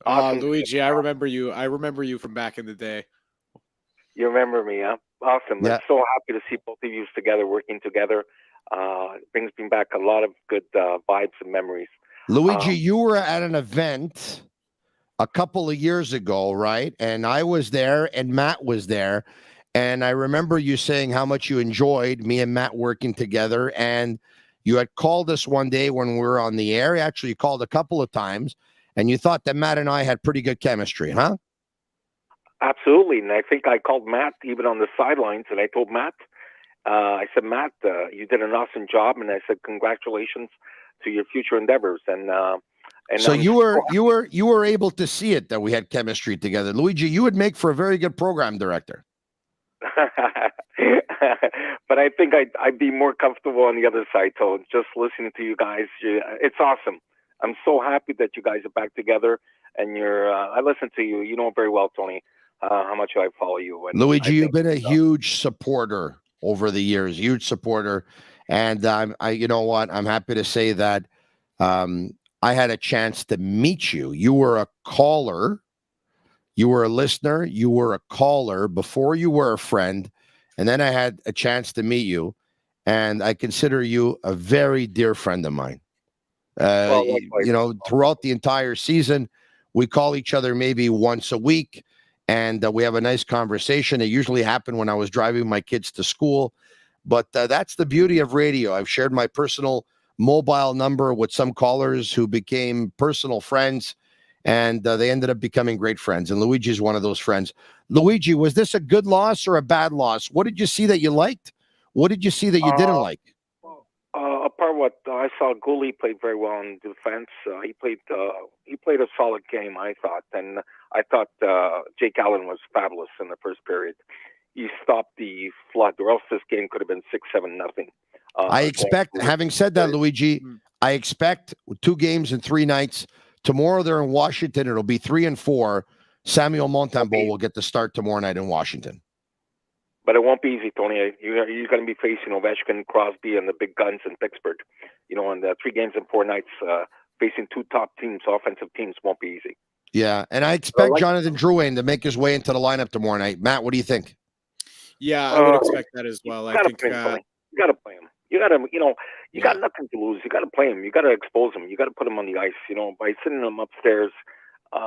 Awesome. Luigi, I remember you. I remember you from back in the day. You remember me, huh? Awesome. Yeah. I'm so happy to see both of you together, working together. It brings me back a lot of good vibes and memories. Luigi, you were at an event a couple of years ago, right? And I was there and Matt was there. And I remember you saying how much you enjoyed me and Matt working together. And you had called us one day when we were on the air. Actually, you called a couple of times. And you thought that Matt and I had pretty good chemistry, huh? Absolutely. And I think I called Matt even on the sidelines. And I told Matt, I said, Matt, you did an awesome job. And I said, congratulations to your future endeavors. And so you were able to see it that we had chemistry together. Luigi, you would make for a very good program director. But I think I'd be more comfortable on the other side, so just listening to you guys. It's awesome. I'm so happy that you guys are back together, and I listen to you. You know very well, Tony, how much I follow you. And Luigi, you've been a huge supporter over the years, huge supporter. And you know what? I'm happy to say that I had a chance to meet you. You were a caller. You were a listener. You were a caller before you were a friend. And then I had a chance to meet you. And I consider you a very dear friend of mine. Throughout the entire season, we call each other maybe once a week. And we have a nice conversation. It usually happened when I was driving my kids to school. But that's the beauty of radio. I've shared my personal mobile number with some callers who became personal friends. And they ended up becoming great friends. And Luigi is one of those friends. Luigi, was this a good loss or a bad loss? What did you see that you liked? What did you see that you didn't like? Apart what I saw, Goalie played very well in defense. He played a solid game, I thought, and I thought Jake Allen was fabulous in the first period. He stopped the flood, or else this game could have been 6-7 nothing. I expect, having said that, Luigi, I expect 2 games in 3 nights. Tomorrow they're in Washington. It'll be 3 and 4. Samuel Montembeault will get the start tomorrow night in Washington. But it won't be easy, Tony. You're going to be facing Ovechkin, Crosby, and the big guns in Pittsburgh. In the 3 games in 4 nights, facing 2 top teams, offensive teams, won't be easy. Yeah, and I expect Jonathan Drouin to make his way into the lineup tomorrow night. Matt, what do you think? Yeah, I would expect that as well. I think you got to play him. You got to, you got nothing to lose. You got to play him. You got to expose him. You got to put him on the ice. By sitting him upstairs,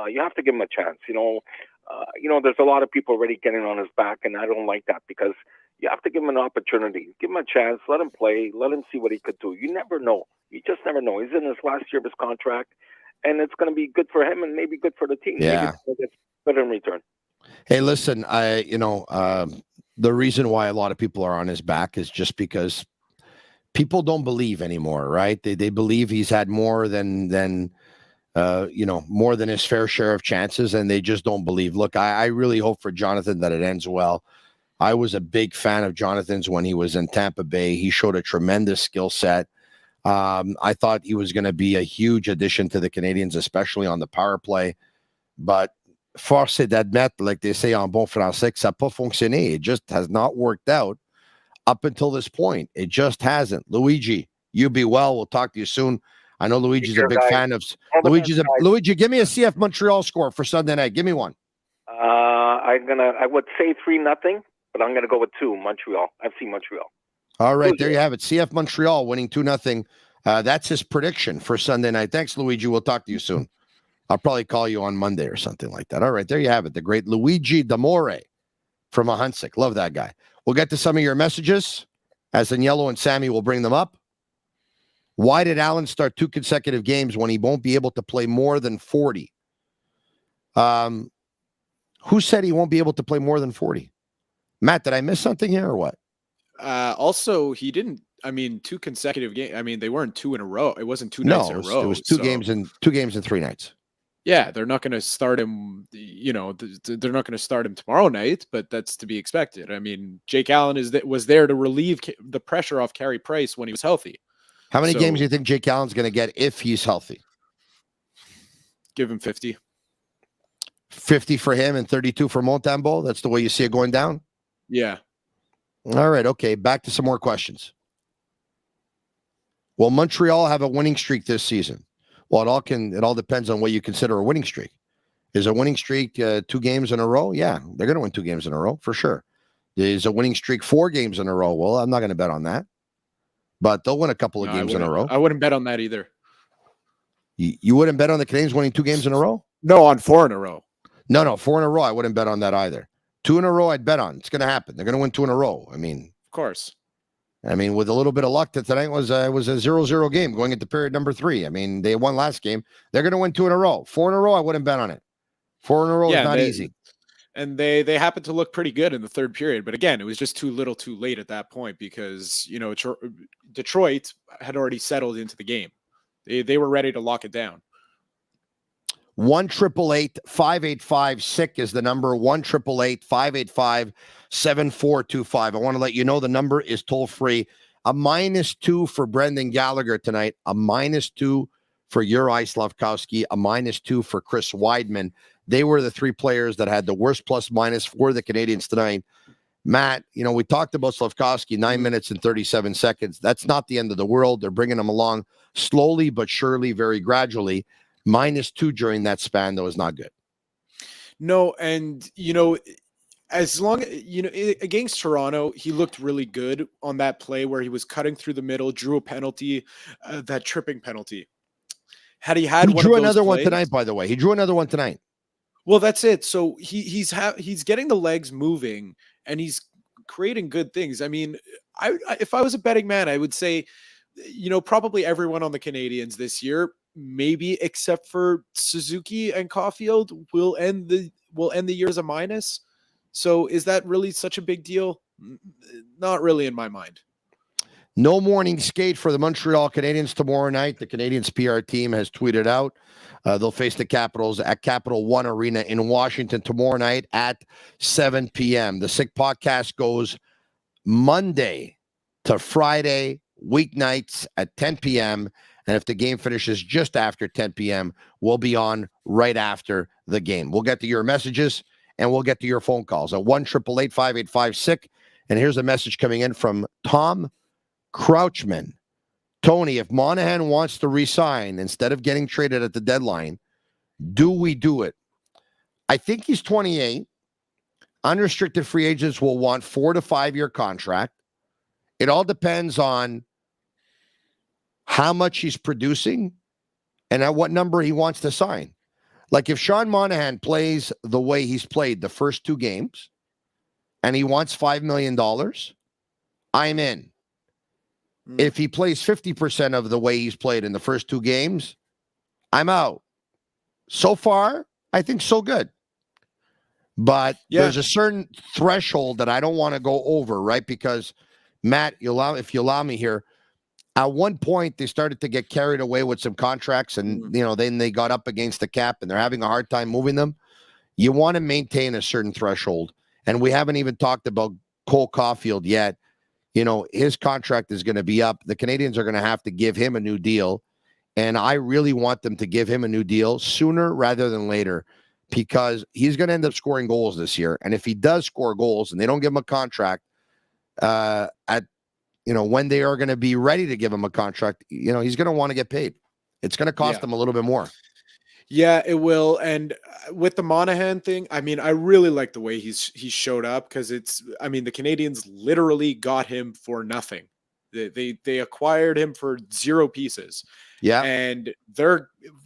you have to give him a chance. There's a lot of people already getting on his back, and I don't like that because you have to give him an opportunity. Give him a chance. Let him play. Let him see what he could do. You never know. You just never know. He's in his last year of his contract, and it's going to be good for him and maybe good for the team. Yeah. Maybe it's better in return. Hey, listen, the reason why a lot of people are on his back is just because people don't believe anymore, right? They believe he's had more than more than his fair share of chances, and they just don't believe. Look, I really hope for Jonathan that it ends well. I was a big fan of Jonathan's when he was in Tampa Bay. He showed a tremendous skill set. I thought he was going to be a huge addition to the Canadiens, especially on the power play. But force est d'admettre, like they say en bon français, que ça n'a pas fonctionné. It just has not worked out up until this point. It just hasn't. Luigi, you be well. We'll talk to you soon. I know Luigi's a big fan of Luigi. Give me a CF Montreal score for Sunday night. Give me one. I would say 3-0, but I'm gonna go with 2. Montreal. I've seen Montreal. All right, there you have it. CF Montreal winning 2-0. That's his prediction for Sunday night. Thanks, Luigi. We'll talk to you soon. I'll probably call you on Monday or something like that. All right, there you have it. The great Luigi D'Amore from Ahunsik. Love that guy. We'll get to some of your messages as Daniello and Sammy will bring them up. Why did Allen start 2 consecutive games when he won't be able to play more than 40? Who said he won't be able to play more than 40? Matt, did I miss something here or what? Also, he didn't. 2 consecutive games. They weren't 2 in a row. It wasn't 2 nights in a row. It was 2 games in 3 nights. Yeah, they're not going to start him. They're not going to start him tomorrow night, but that's to be expected. Jake Allen was there to relieve the pressure off Carey Price when he was healthy. How many games do you think Jake Allen's going to get if he's healthy? Give him 50. 50 for him and 32 for Montembeault? That's the way you see it going down? Yeah. All right, okay. Back to some more questions. Will Montreal have a winning streak this season? Well, it all depends on what you consider a winning streak. Is a winning streak 2 games in a row? Yeah, they're going to win 2 games in a row for sure. Is a winning streak 4 games in a row? Well, I'm not going to bet on that. But they'll win a couple of games in a row. I wouldn't bet on that either. You wouldn't bet on the Canadiens winning 2 games in a row? No, on 4 in a row. No, 4 in a row. I wouldn't bet on that either. 2 in a row, I'd bet on. It's going to happen. They're going to win 2 in a row. Of course. With a little bit of luck, that tonight was a 0-0 game going into period number 3. They won last game. They're going to win 2 in a row. 4 in a row, I wouldn't bet on it. 4 in a row is not easy. And they happened to look pretty good in the 3rd period. But again, it was just too little too late at that point because, Detroit had already settled into the game. They were ready to lock it down. 1-888-585-SICK is the number. 1-888-585-7425. I want to let you know the number is toll free. A -2 for Brendan Gallagher tonight. A -2 for Uri Slavkoski. A -2 for Chris Weidman. They were the 3 players that had the worst plus-minus for the Canadiens tonight. Matt, we talked about Slavkoski, 9 minutes and 37 seconds. That's not the end of the world. They're bringing him along slowly but surely, very gradually. -2 during that span, though, is not good. No, and, as long against Toronto, he looked really good on that play where he was cutting through the middle, drew a penalty, that tripping penalty. He drew another one tonight, by the way. He drew another one tonight. Well, that's it. So he's getting the legs moving and he's creating good things. If I was a betting man, I would say, probably everyone on the Canadiens this year, maybe except for Suzuki and Caulfield, will end the year as a minus. So is that really such a big deal? Not really in my mind. No morning skate for the Montreal Canadiens tomorrow night. The Canadiens PR team has tweeted out they'll face the Capitals at Capital One Arena in Washington tomorrow night at 7 p.m. The Sick Podcast goes Monday to Friday, weeknights at 10 p.m. And if the game finishes just after 10 p.m., we'll be on right after the game. We'll get to your messages and we'll get to your phone calls at 1-888-585-SICK. And here's a message coming in from Tom Crouchman. Tony, if Monahan wants to resign instead of getting traded at the deadline, do we do it? I think he's 28. Unrestricted free agents will want 4 to 5 year contract. It all depends on how much he's producing and at what number he wants to sign. Like if Sean Monahan plays the way he's played the first 2 games and he wants $5 million, I'm in. If he plays 50% of the way he's played in the first 2 games, I'm out. So far, I think so good. But there's a certain threshold that I don't want to go over, right? Because, Matt, if you allow me here, at one point they started to get carried away with some contracts and, then they got up against the cap and they're having a hard time moving them. You want to maintain a certain threshold. And we haven't even talked about Cole Caulfield yet. His contract is going to be up. The Canadiens are going to have to give him a new deal. And I really want them to give him a new deal sooner rather than later because he's going to end up scoring goals this year. And if he does score goals and they don't give him a contract when they are going to be ready to give him a contract, he's going to want to get paid. It's going to cost him a little bit more. Yeah, it will. And with the Monahan thing, I mean, I really like the way he showed up because the Canadiens literally got him for nothing. They acquired him for 0 pieces. Yeah. And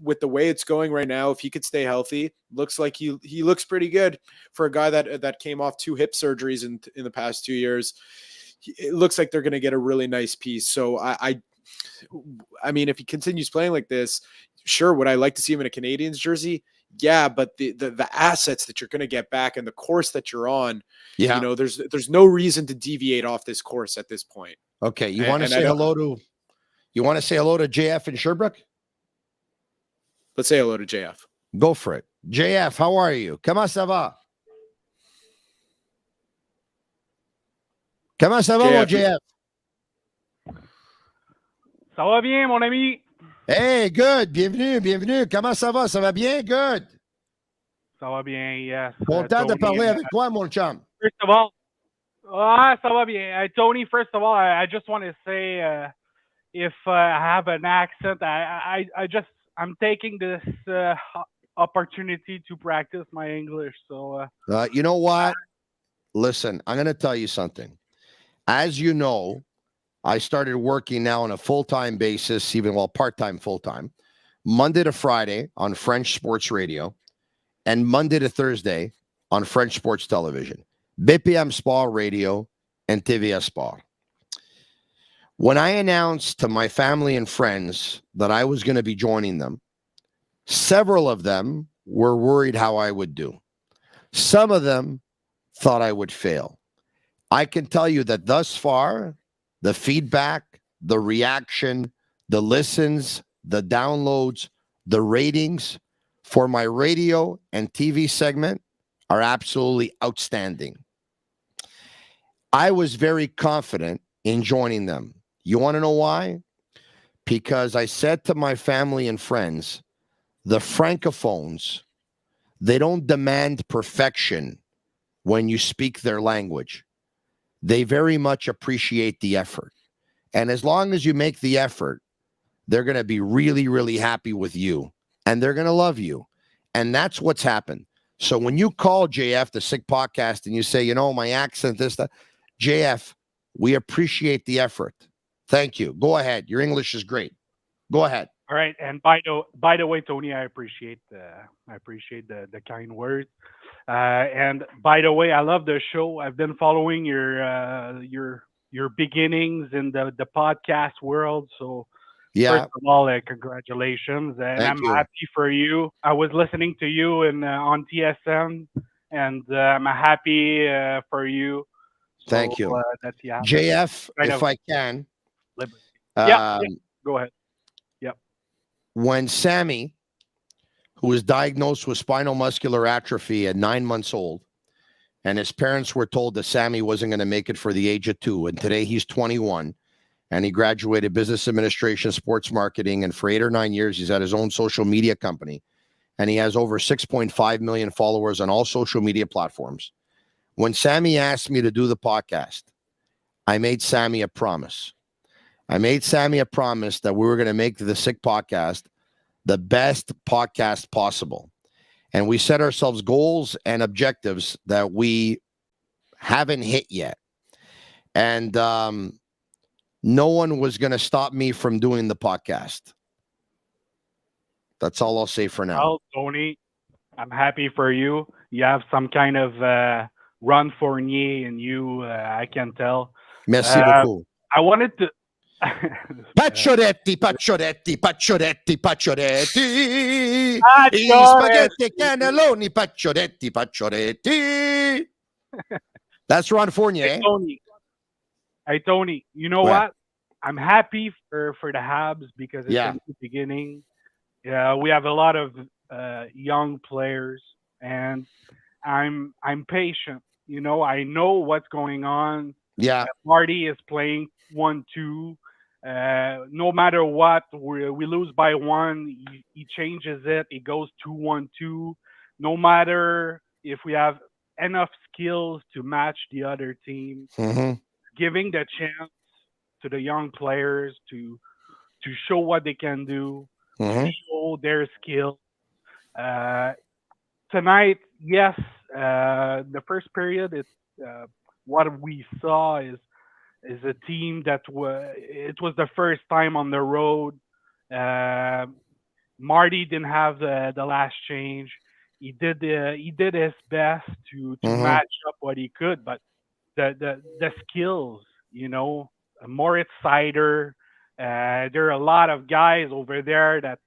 with the way it's going right now, if he could stay healthy, looks like he looks pretty good for a guy that came off 2 hip surgeries in the past 2 years. It looks like they're going to get a really nice piece. So I mean, if he continues playing like this, sure, would I like to see him in a Canadiens jersey? Yeah, but the assets that you're going to get back and the course that you're on, there's no reason to deviate off this course at this point. Okay, you want to say hello to JF in Sherbrooke? Let's say hello to JF. Go for it. JF, how are you? Comment ça va? Comment ça va, mon JF? Ça va bien, mon ami. Hey, good. Bienvenue. Comment ça va? Ça va bien? Good. Ça va bien, yes. Content de parler avec toi, mon chum. First of all, ça va bien. Tony, first of all, I just want to say, if I have an accent, I'm taking this opportunity to practice my English. So, you know what? Listen, I'm going to tell you something. As you know, I started working now on a full-time basis, part-time, full-time, Monday to Friday on French sports radio and Monday to Thursday on French sports television, BPM Sport Radio and TVA Sport. When I announced to my family and friends that I was going to be joining them, several of them were worried how I would do. Some of them thought I would fail. I can tell you that thus far, the feedback, the reaction, the listens, the downloads, the ratings for my radio and TV segment are absolutely outstanding. I was very confident in joining them. You want to know why? Because I said to my family and friends, the Francophones, they don't demand perfection when you speak their language. They very much appreciate the effort. And as long as you make the effort, they're going to be really, really happy with you. And they're going to love you. And that's what's happened. So when you call JF, the Sick Podcast, and you say, my accent, that, JF, we appreciate the effort. Thank you. Go ahead. Your English is great. Go ahead. All right. And by the way, Tony, I appreciate the kind words. And by the way, I love the show. I've been following your beginnings in the podcast world. So first of all, congratulations, and I'm happy for you. I was listening to you on TSN, and I'm happy for you. Thank you, JF. If I can, Yeah. Go ahead. Yep. When Sammy, who was diagnosed with spinal muscular atrophy at 9 months old, and his parents were told that Sammy wasn't going to make it for the age of 2, and today he's 21, and he graduated business administration, sports marketing, and for 8 or 9 years, he's had his own social media company, and he has over 6.5 million followers on all social media platforms. When Sammy asked me to do the podcast, I made Sammy a promise. I made Sammy a promise that we were going to make the Sick Podcast the best podcast possible. And we set ourselves goals and objectives that we haven't hit yet. And no one was going to stop me from doing the podcast. That's all I'll say for now. Well, Tony, I'm happy for you. You have some kind of Ron Fournier in you, I can tell. Merci beaucoup. I wanted to... Paccioretti. I spaghetti cannelloni, Paccioretti. That's Ron Fournier. Hey, Tony, you know what? I'm happy for the Habs because it's in the beginning. Yeah, we have a lot of young players, and I'm patient. You know, I know what's going on. Yeah, Marty is playing 1-2. No matter what, we lose by 1. He changes it. He goes 2-1-2. No matter if we have enough skills to match the other team, giving the chance to the young players to show what they can do, show their skill. Tonight, yes, the first period, it's what we saw is a team that it was the first time on the road. Marty didn't have the last change. He did his best to match up what he could, but the skills, you know, Moritz Seider, there are a lot of guys over there that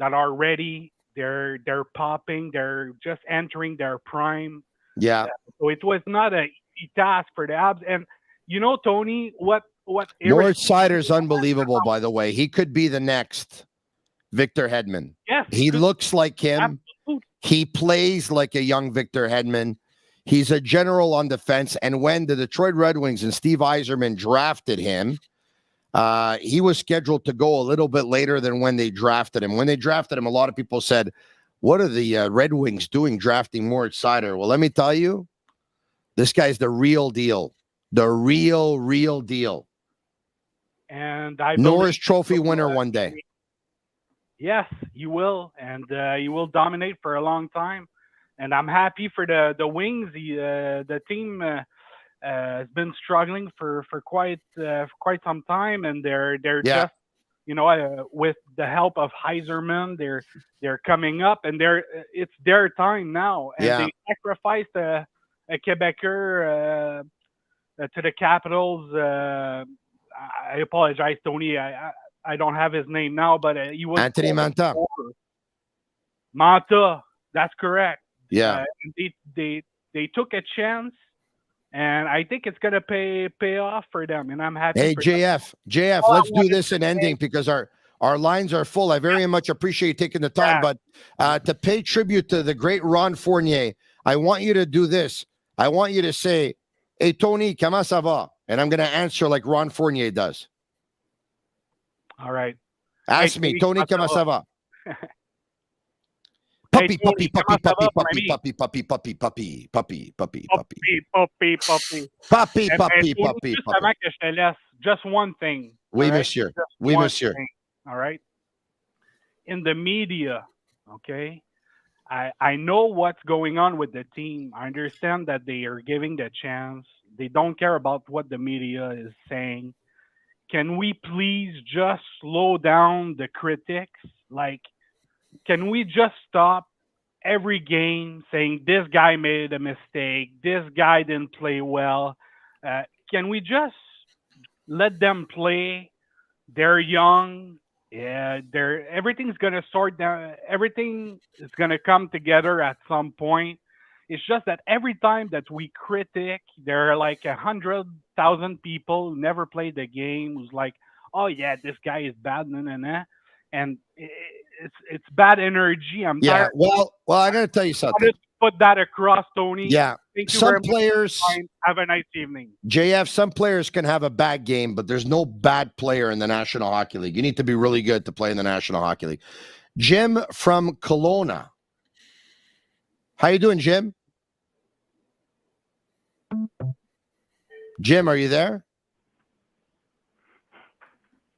are ready. They're popping. They're just entering their prime. Yeah. So it was not an easy task for the Habs. And you know, Tony, what Moritz Seider's unbelievable, by the way. He could be the next Victor Hedman. Yes. He looks like him. Absolutely. He plays like a young Victor Hedman. He's a general on defense. And when the Detroit Red Wings and Steve Yzerman drafted him, he was scheduled to go a little bit later than when they drafted him. When they drafted him, a lot of people said, what are the Red Wings doing drafting Moritz Seider? Well, let me tell you, this guy's the real deal. The real deal. And I Norris Trophy winner one day. Yes, you will. And you will dominate for a long time. And I'm happy for the Wings. The team has been struggling for quite some time, and they're just, you know, with the help of Yzerman, they're coming up, and it's their time now. And they sacrificed a Quebecer to the Capitals. I apologize, Tony. I don't have his name now, but he was Anthony Manta. Manta, that's correct. Yeah. They took a chance, and I think it's gonna pay off for them. And I'm happy. Hey, JF, let's do this in ending because our lines are full. I very much appreciate you taking the time, but to pay tribute to the great Ron Fournier, I want you to do this. I want you to say, "Hey, Tony, comment ça va?" And I'm going to answer like Ron Fournier does. All right. Ask me, Tony, comment ça va? Puppy. Puppy. Juste avant que je te laisse, just one thing. Oui, monsieur. Oui, monsieur. All right. In the media, okay, I know what's going on with the team. I understand that they are giving the chance. They don't care about what the media is saying. Can we please just slow down the critics? Like, can we just stop every game saying this guy made a mistake, this guy didn't play well? Can we just let them play? They're young. Yeah, everything's gonna sort down. Everything is gonna come together at some point. It's just that every time that we critic, there are like 100,000 people who never played the game who's like, oh yeah, this guy is bad, and it's bad energy. I'm tired. Well, I got to tell you I'll something. just put that across, Tony. Yeah, Thank you some very much. players, Have a nice evening. JF, some players can have a bad game, but there's no bad player in the National Hockey League. You need to be really good to play in the National Hockey League. Jim from Kelowna. How you doing, Jim? Jim, are you there?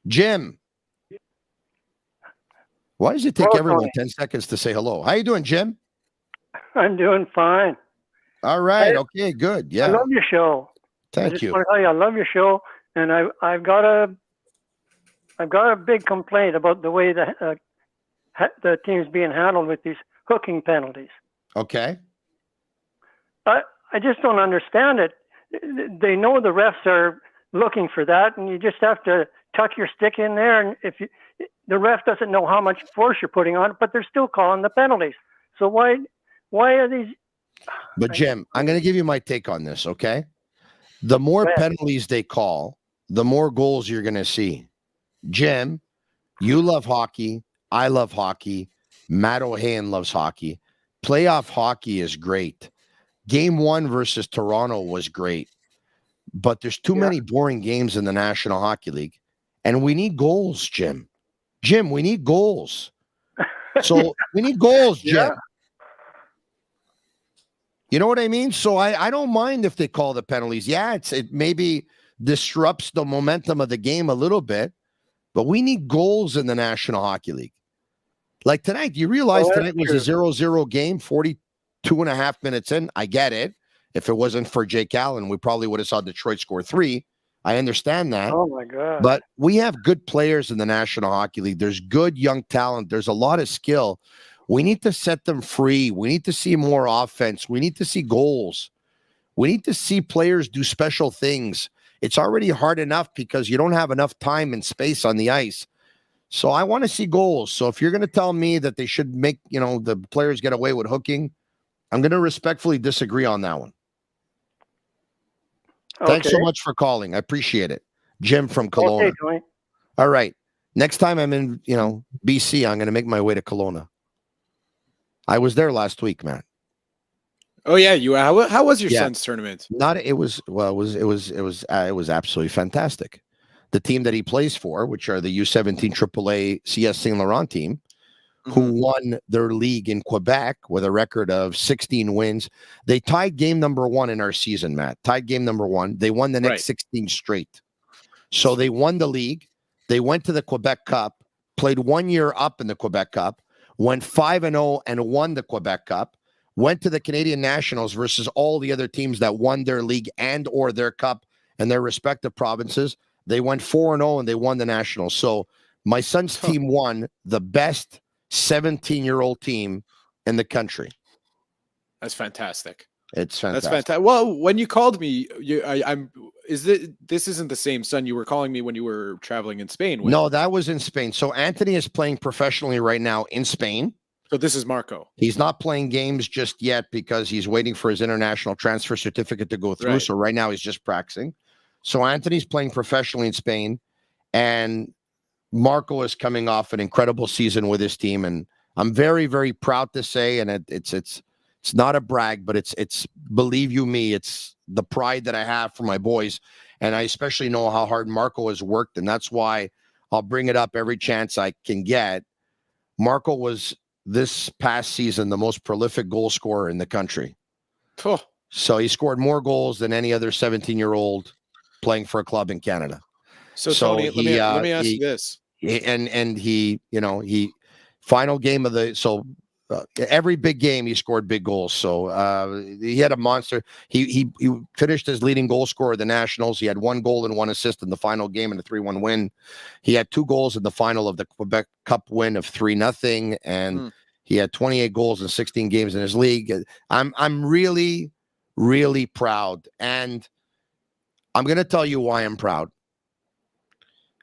Jim. Why does it take everyone 10 seconds to say hello? How you doing, Jim? I'm doing fine. All right. Okay, good. Yeah. I love your show. Thank you. I want to tell you, I love your show, and I've got a big complaint about the way the team's being handled with these hooking penalties. Okay. I just don't understand it. They know the refs are looking for that, and you just have to tuck your stick in there, and the ref doesn't know how much force you're putting on it, but they're still calling the penalties. So why are these? But Jim, I'm going to give you my take on this, okay? The more penalties they call, the more goals you're going to see. Jim, you love hockey. I love hockey. Matt Ohayon loves hockey. Playoff hockey is great. Game 1 versus Toronto was great. But there's too many boring games in the National Hockey League. And we need goals, Jim. Jim, we need goals. So we need goals, Jim. Yeah. You know what I mean? So I don't mind if they call the penalties. Yeah, it maybe disrupts the momentum of the game a little bit, but we need goals in the National Hockey League. Like tonight, you realize tonight was a 0-0 game, 42 and a half minutes in. I get it. If it wasn't for Jake Allen, we probably would have saw Detroit score 3. I understand that. Oh, my God. But we have good players in the National Hockey League. There's good young talent. There's a lot of skill. We need to set them free. We need to see more offense. We need to see goals. We need to see players do special things. It's already hard enough because you don't have enough time and space on the ice. So I want to see goals. So if you're going to tell me that they should make, the players get away with hooking, I'm going to respectfully disagree on that one. Okay. Thanks so much for calling. I appreciate it. Jim from Kelowna. Okay, Tony. All right. Next time I'm in, BC, I'm going to make my way to Kelowna. I was there last week, man. Oh yeah, you. How was your son's tournament? It was absolutely fantastic. The team that he plays for, which are the U17 AAA CS Saint Laurent team, who won their league in Quebec with a record of 16 wins. They tied game number 1 in our season, Matt. Tied game number 1. They won the next 16 straight. So they won the league. They went to the Quebec Cup, played 1 year up in the Quebec Cup, went 5-0 and won the Quebec Cup, went to the Canadian Nationals versus all the other teams that won their league and or their cup in their respective provinces. They went 4-0 and they won the Nationals. So my son's team won the best 17-year-old team in the country. That's fantastic. It's fantastic. That's fantastic. Well, when you called me, this isn't the same son you were calling me when you were traveling in Spain with? No, that was in Spain. So Anthony is playing professionally right now in Spain. So this is Marco. He's not playing games just yet because he's waiting for his international transfer certificate to go through. Right. So right now he's just practicing. So Anthony's playing professionally in Spain, and Marco is coming off an incredible season with his team. And I'm very, very proud to say, and it's not a brag, but it's believe you me, it's the pride that I have for my boys. And I especially know how hard Marco has worked. And that's why I'll bring it up every chance I can get. Marco was this past season the most prolific goal scorer in the country. Oh. So he scored more goals than any other 17-year-old playing for a club in Canada. So Tony, let me ask you this. He final game of the every big game he scored big goals. So he had a monster. He finished as leading goal scorer of the Nationals. He had 1 goal and 1 assist in the final game in a 3-1 win. He had 2 goals in the final of the Quebec Cup win of 3-0, and he had 28 goals in 16 games in his league. I'm really, really proud, and I'm going to tell you why I'm proud.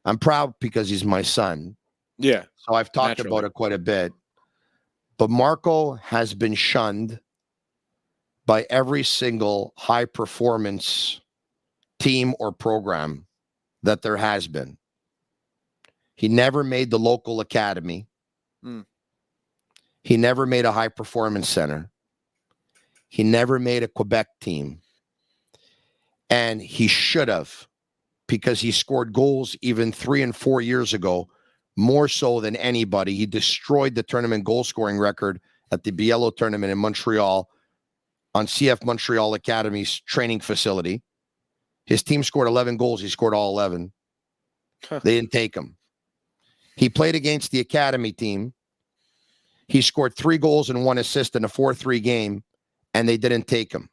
I'm proud because he's my son. Yeah. So I've talked about it quite a bit. But Marco has been shunned by every single high-performance team or program that there has been. He never made the local academy. He never made a high performance center. He never made a Quebec team. And he should have, because he scored goals even 3 and 4 years ago, more so than anybody. He destroyed the tournament goal scoring record at the Biello tournament in Montreal on CF Montreal Academy's training facility. His team scored 11 goals. He scored all 11. They didn't take him. He played against the academy team. He scored 3 goals and 1 assist in a 4-3 game, and they didn't take him.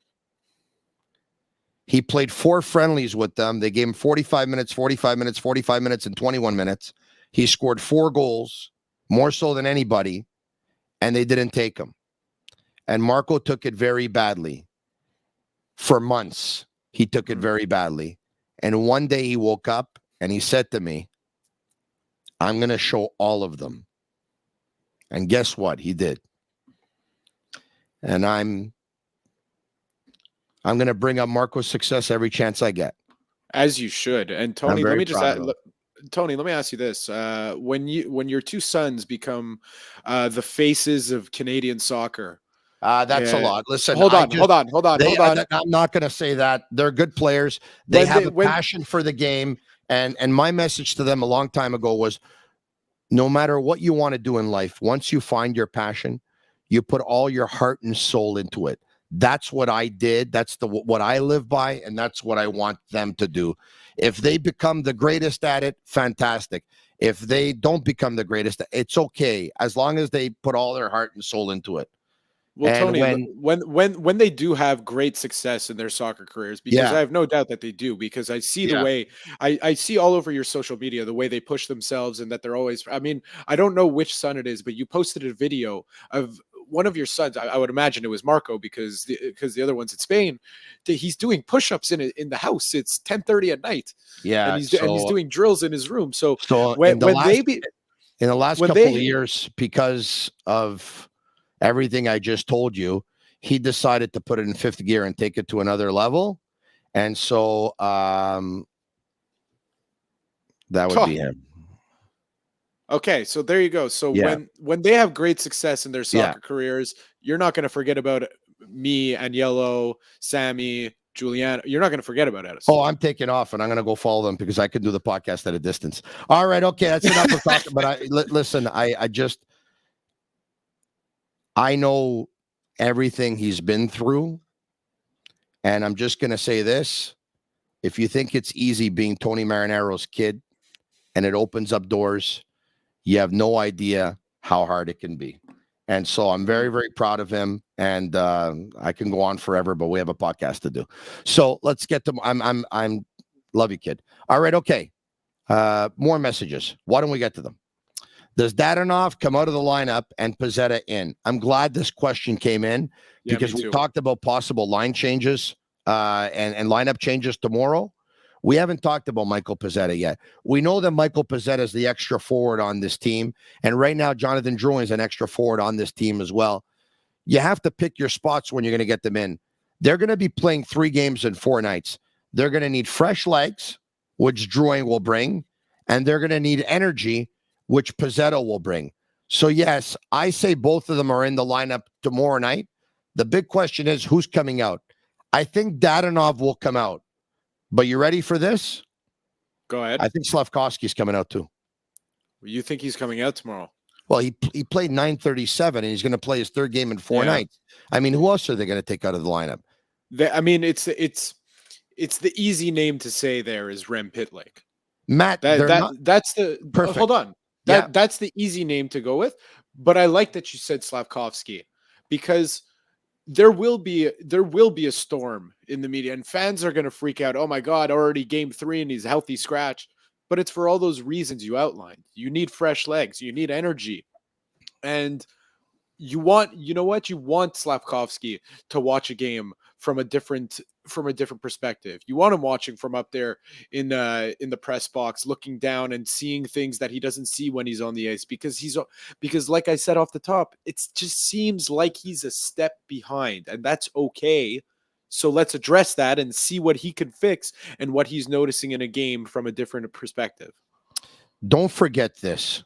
He played 4 friendlies with them. They gave him 45 minutes, 45 minutes, 45 minutes, and 21 minutes. He scored 4 goals, more so than anybody, and they didn't take him. And Marco took it very badly. For months, he took it very badly. And one day he woke up and he said to me, I'm going to show all of them. And guess what? He did. And I'm going to bring up Marco's success every chance I get. As you should. And Tony, let me just Tony, let me ask you this: when your 2 sons become the faces of Canadian soccer, that's a lot. Listen, hold on. I'm not going to say that. They're good players. They have a passion for the game, and my message to them a long time ago was, no matter what you want to do in life, once you find your passion, you put all your heart and soul into it. That's what I did. That's what I live by, and that's what I want them to do. If they become the greatest at it, fantastic. If they don't become the greatest, it's okay, as long as they put all their heart and soul into it. Well, and Tony, when they do have great success in their soccer careers, because I have no doubt that they do, because I see the way I see all over your social media, the way they push themselves, and that they're always, I mean, I don't know which son it is, but you posted a video of one of your sons. I would imagine it was Marco, because the other one's in Spain. He's doing push-ups in the house. It's 10:30 at night. Yeah. And he's doing drills in his room. So in the last couple of years, because of everything I just told you, he decided to put it in 5th gear and take it to another level. And so that would be him. Okay, so there you go. So when they have great success in their soccer careers, you're not going to forget about me and Yellow, Sammy, Juliana. You're not going to forget about it. Oh, I'm taking off, and I'm going to go follow them, because I can do the podcast at a distance. All right, okay, that's enough of talking. But listen, I know everything he's been through, and I'm just going to say this. If you think it's easy being Tony Marinaro's kid and it opens up doors, you have no idea how hard it can be. And so I'm very, very proud of him, and I can go on forever, but we have a podcast to do. So let's get to, I'm love you, kid. All right. Okay. More messages. Why don't we get to them? Does Dadonov come out of the lineup and Pezzetta in? I'm glad this question came in, because we talked about possible line changes and lineup changes tomorrow. We haven't talked about Michael Pezzetta yet. We know that Michael Pezzetta is the extra forward on this team. And right now, Jonathan Drouin is an extra forward on this team as well. You have to pick your spots when you're going to get them in. They're going to be playing 3 games in 4 nights. They're going to need fresh legs, which Drouin will bring. And they're going to need energy, which Pezzetta will bring. So, yes, I say both of them are in the lineup tomorrow night. The big question is, who's coming out? I think Dadonov will come out. But you ready for this? Go ahead. I think Slavkoski's coming out too. You think he's coming out tomorrow? Well, he played 9:37, and he's going to play his 3rd game in 4 nights. I mean, who else are they going to take out of the lineup? I mean, it's the easy name to say there is Rem Pitlick. Matt, that's the perfect. Hold on. That's the easy name to go with. But I like that you said Slavkovski, because there will be a storm in the media, and fans are going to freak out. Oh my God, already game 3 and he's healthy scratch. But it's for all those reasons you outlined. You need fresh legs. You need energy. And you want Slavkovski to watch a game from a different perspective. You want him watching from up there in the press box, looking down and seeing things that he doesn't see when he's on the ice, because like I said off the top, it just seems like he's a step behind, and that's okay. So let's address that and see what he can fix and what he's noticing in a game from a different perspective. don't forget this.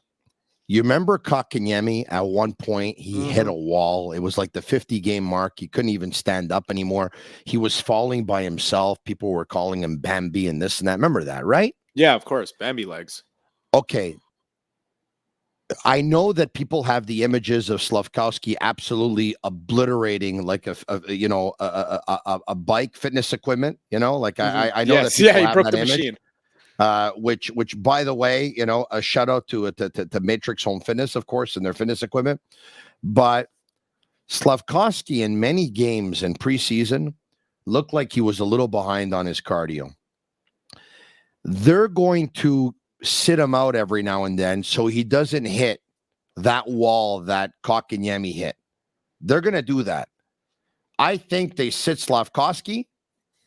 You remember Kotkaniemi at one point, he hit a wall. It was like the 50-game mark. He couldn't even stand up anymore. He was falling by himself. People were calling him Bambi and this and that. Remember that, right? Yeah, of course. Bambi legs. Okay. I know that people have the images of Slavkoski absolutely obliterating like a bike fitness equipment, I know that people he have broke that the image. machine. Which by the way, a shout out to Matrix Home Fitness, of course, and their fitness equipment. But Slavkoski in many games in preseason looked like he was a little behind on his cardio. They're going to sit him out every now and then so he doesn't hit that wall that Kotkaniemi hit. They're going to do that. I think they sit Slavkoski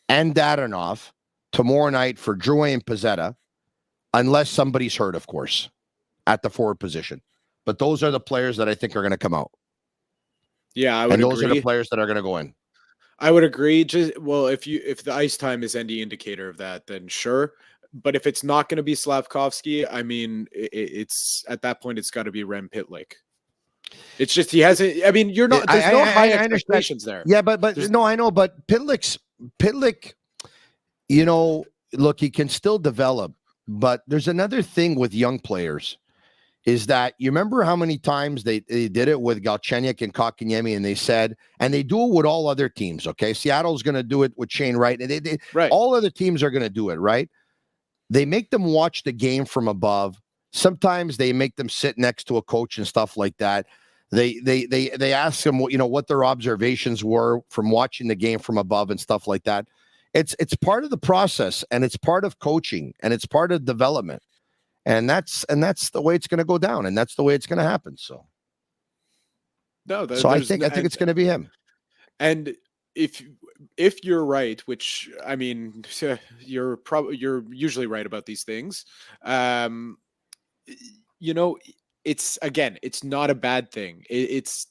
and Dadonov tomorrow night for Drouin and Pezzetta, unless somebody's hurt, of course, at the forward position. But those are the players that I think are going to come out. Yeah, I would agree. And those are the players that are going to go in. I would agree. If the ice time is any indicator of that, then sure. But if it's not going to be Slavkovsky, I mean, it's at that point it's got to be Rem Pitlick. It's just he hasn't. I mean, you're not. There's no high expectations there. Yeah, but no, I know. But Pitlick. Look, he can still develop, but there's another thing with young players is that you remember how many times they did it with Galchenyuk and Kotkaniemi, and they said, and they do it with all other teams, okay? Seattle's going to do it with Shane Wright, and right. All other teams are going to do it, right? They make them watch the game from above. Sometimes they make them sit next to a coach and stuff like that. They ask them, what their observations were from watching the game from above and stuff like that. It's part of the process, and it's part of coaching, and it's part of development, and that's the way it's going to go down, and that's the way it's going to happen. So, I think it's going to be him. And if you're right, which I mean, you're usually right about these things. It's not a bad thing. It's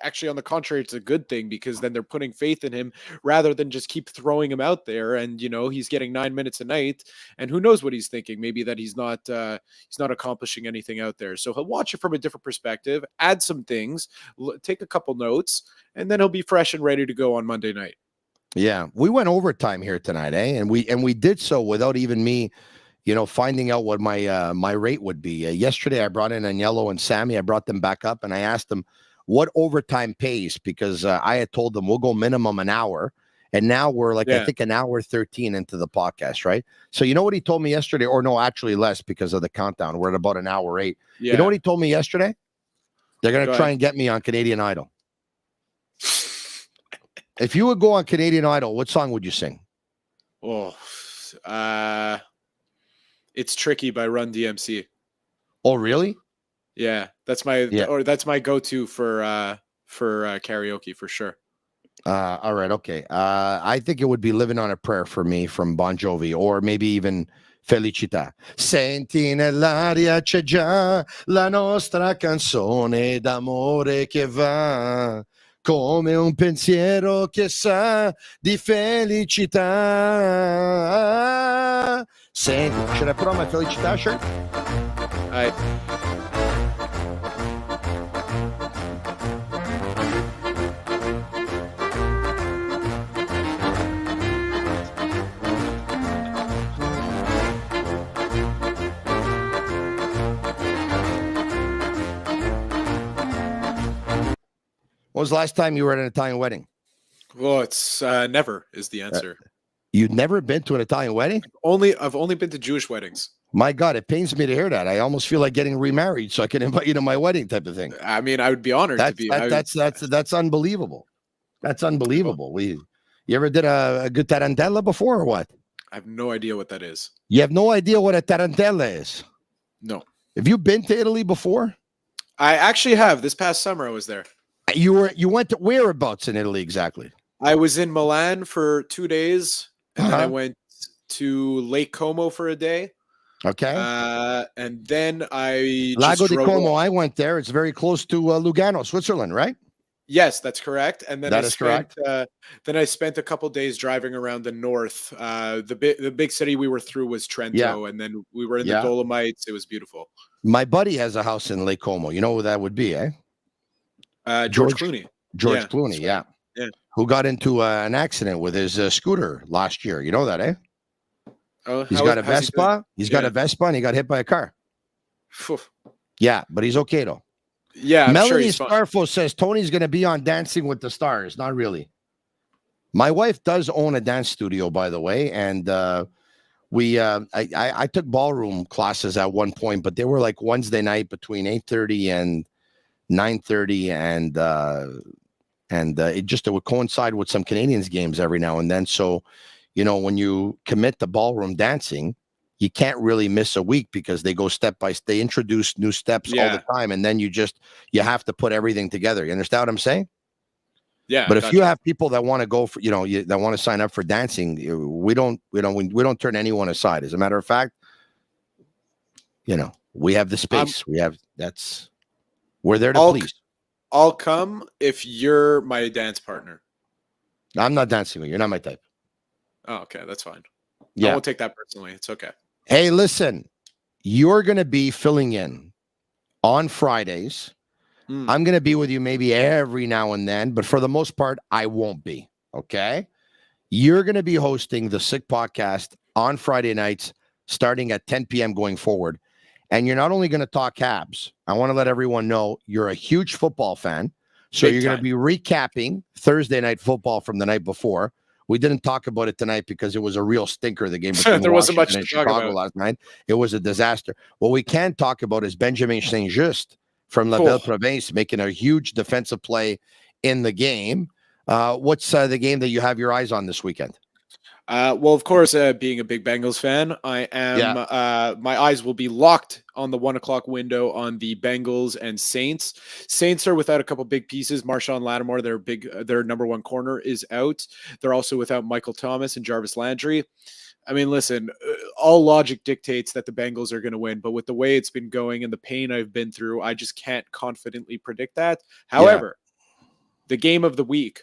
actually, on the contrary, it's a good thing, because then they're putting faith in him rather than just keep throwing him out there. And he's getting 9 minutes a night, and who knows what he's thinking? Maybe that he's not accomplishing anything out there. So he'll watch it from a different perspective, add some things, take a couple notes, and then he'll be fresh and ready to go on Monday night. Yeah, we went overtime here tonight, and we did so without even me. Finding out what my rate would be. Yesterday, I brought in Agnello and Sammy. I brought them back up, and I asked them what overtime pays, because I had told them we'll go minimum an hour, and now we're I think an hour 13 into the podcast, right? So you know what he told me yesterday, or no, actually less, because of the countdown. We're at about an hour 8. Yeah. You know what he told me yesterday? They're going to try and get me on Canadian Idol. If you would go on Canadian Idol, what song would you sing? It's Tricky by Run DMC. Oh, really? Yeah, that's my go-to for karaoke for sure. All right, okay. I think it would be Living on a Prayer for me from Bon Jovi, or maybe even Felicità. Senti nell'aria c'è già la nostra canzone d'amore che va come un pensiero che sa di felicità. Senti, should I put on my Felicità shirt? All right. When was the last time you were at an Italian wedding? Well, it's never is the answer. You've never been to an Italian wedding? I've only been to Jewish weddings. My God, it pains me to hear that. I almost feel like getting remarried so I can invite you to my wedding, type of thing. I mean, I would be honored to be. That's unbelievable. That's unbelievable. You ever did a good tarantella before, or what? I have no idea what that is. You have no idea what a tarantella is? No. Have you been to Italy before? I actually have. This past summer, I was there. You went to whereabouts in Italy exactly? I was in Milan for 2 days, and then I went to Lake Como for a day. Okay. And then I Lago di Como. I went there. It's very close to Lugano, Switzerland, right? Yes, that's correct. And then That is correct. Then I spent a couple days driving around the north. The big city we were through was Trento, Yeah. and then we were in the Yeah. Dolomites. It was beautiful. My buddy has a house in Lake Como. You know who that would be, eh? George Clooney. George Yeah, Clooney, yeah. Yeah. Who got into an accident with his scooter last year. You know that, eh? Oh, He's got a Vespa. He's got a Vespa, and he got hit by a car. Phew. Yeah, but he's okay, though. Yeah, I'm sure Melanie he's fine. Scarfo says Tony's going to be on Dancing with the Stars. Not really. My wife does own a dance studio, by the way, and I took ballroom classes at one point, but they were like Wednesday night between 8:30 and 9:30, and it would coincide with some Canadians games every now and then. So, when you commit to ballroom dancing, you can't really miss a week because they go step by step. They introduce new steps all the time, and then you have to put everything together. You understand what I'm saying? Yeah. But if you have people that want to go for, that want to sign up for dancing, we don't turn anyone aside. As a matter of fact, we have the space. We're there to please. I'll come if you're my dance partner. I'm not dancing with you. You're not my type. Oh, okay. That's fine. Yeah. I won't take that personally. It's okay. Hey, listen, you're going to be filling in on Fridays. I'm going to be with you maybe every now and then, but for the most part, I won't be. Okay. You're going to be hosting the Sick Podcast on Friday nights, starting at 10 p.m. going forward. And you're not only going to talk Habs. I want to let everyone know you're a huge football fan. So you're going to be recapping Thursday night football from the night before. We didn't talk about it tonight because it was a real stinker, the game between there wasn't much Washington to and talk Chicago about last night. It was a disaster. What we can talk about is Benjamin Saint-Just from La Belle Province making a huge defensive play in the game. What's the game that you have your eyes on this weekend? Well, of course, being a big Bengals fan, I am. My eyes will be locked on the 1 o'clock window on the Bengals and Saints. Saints are without a couple big pieces. Marshawn Lattimore, their number one corner, is out. They're also without Michael Thomas and Jarvis Landry. I mean, listen, all logic dictates that the Bengals are going to win, but with the way it's been going and the pain I've been through, I just can't confidently predict that. However, the game of the week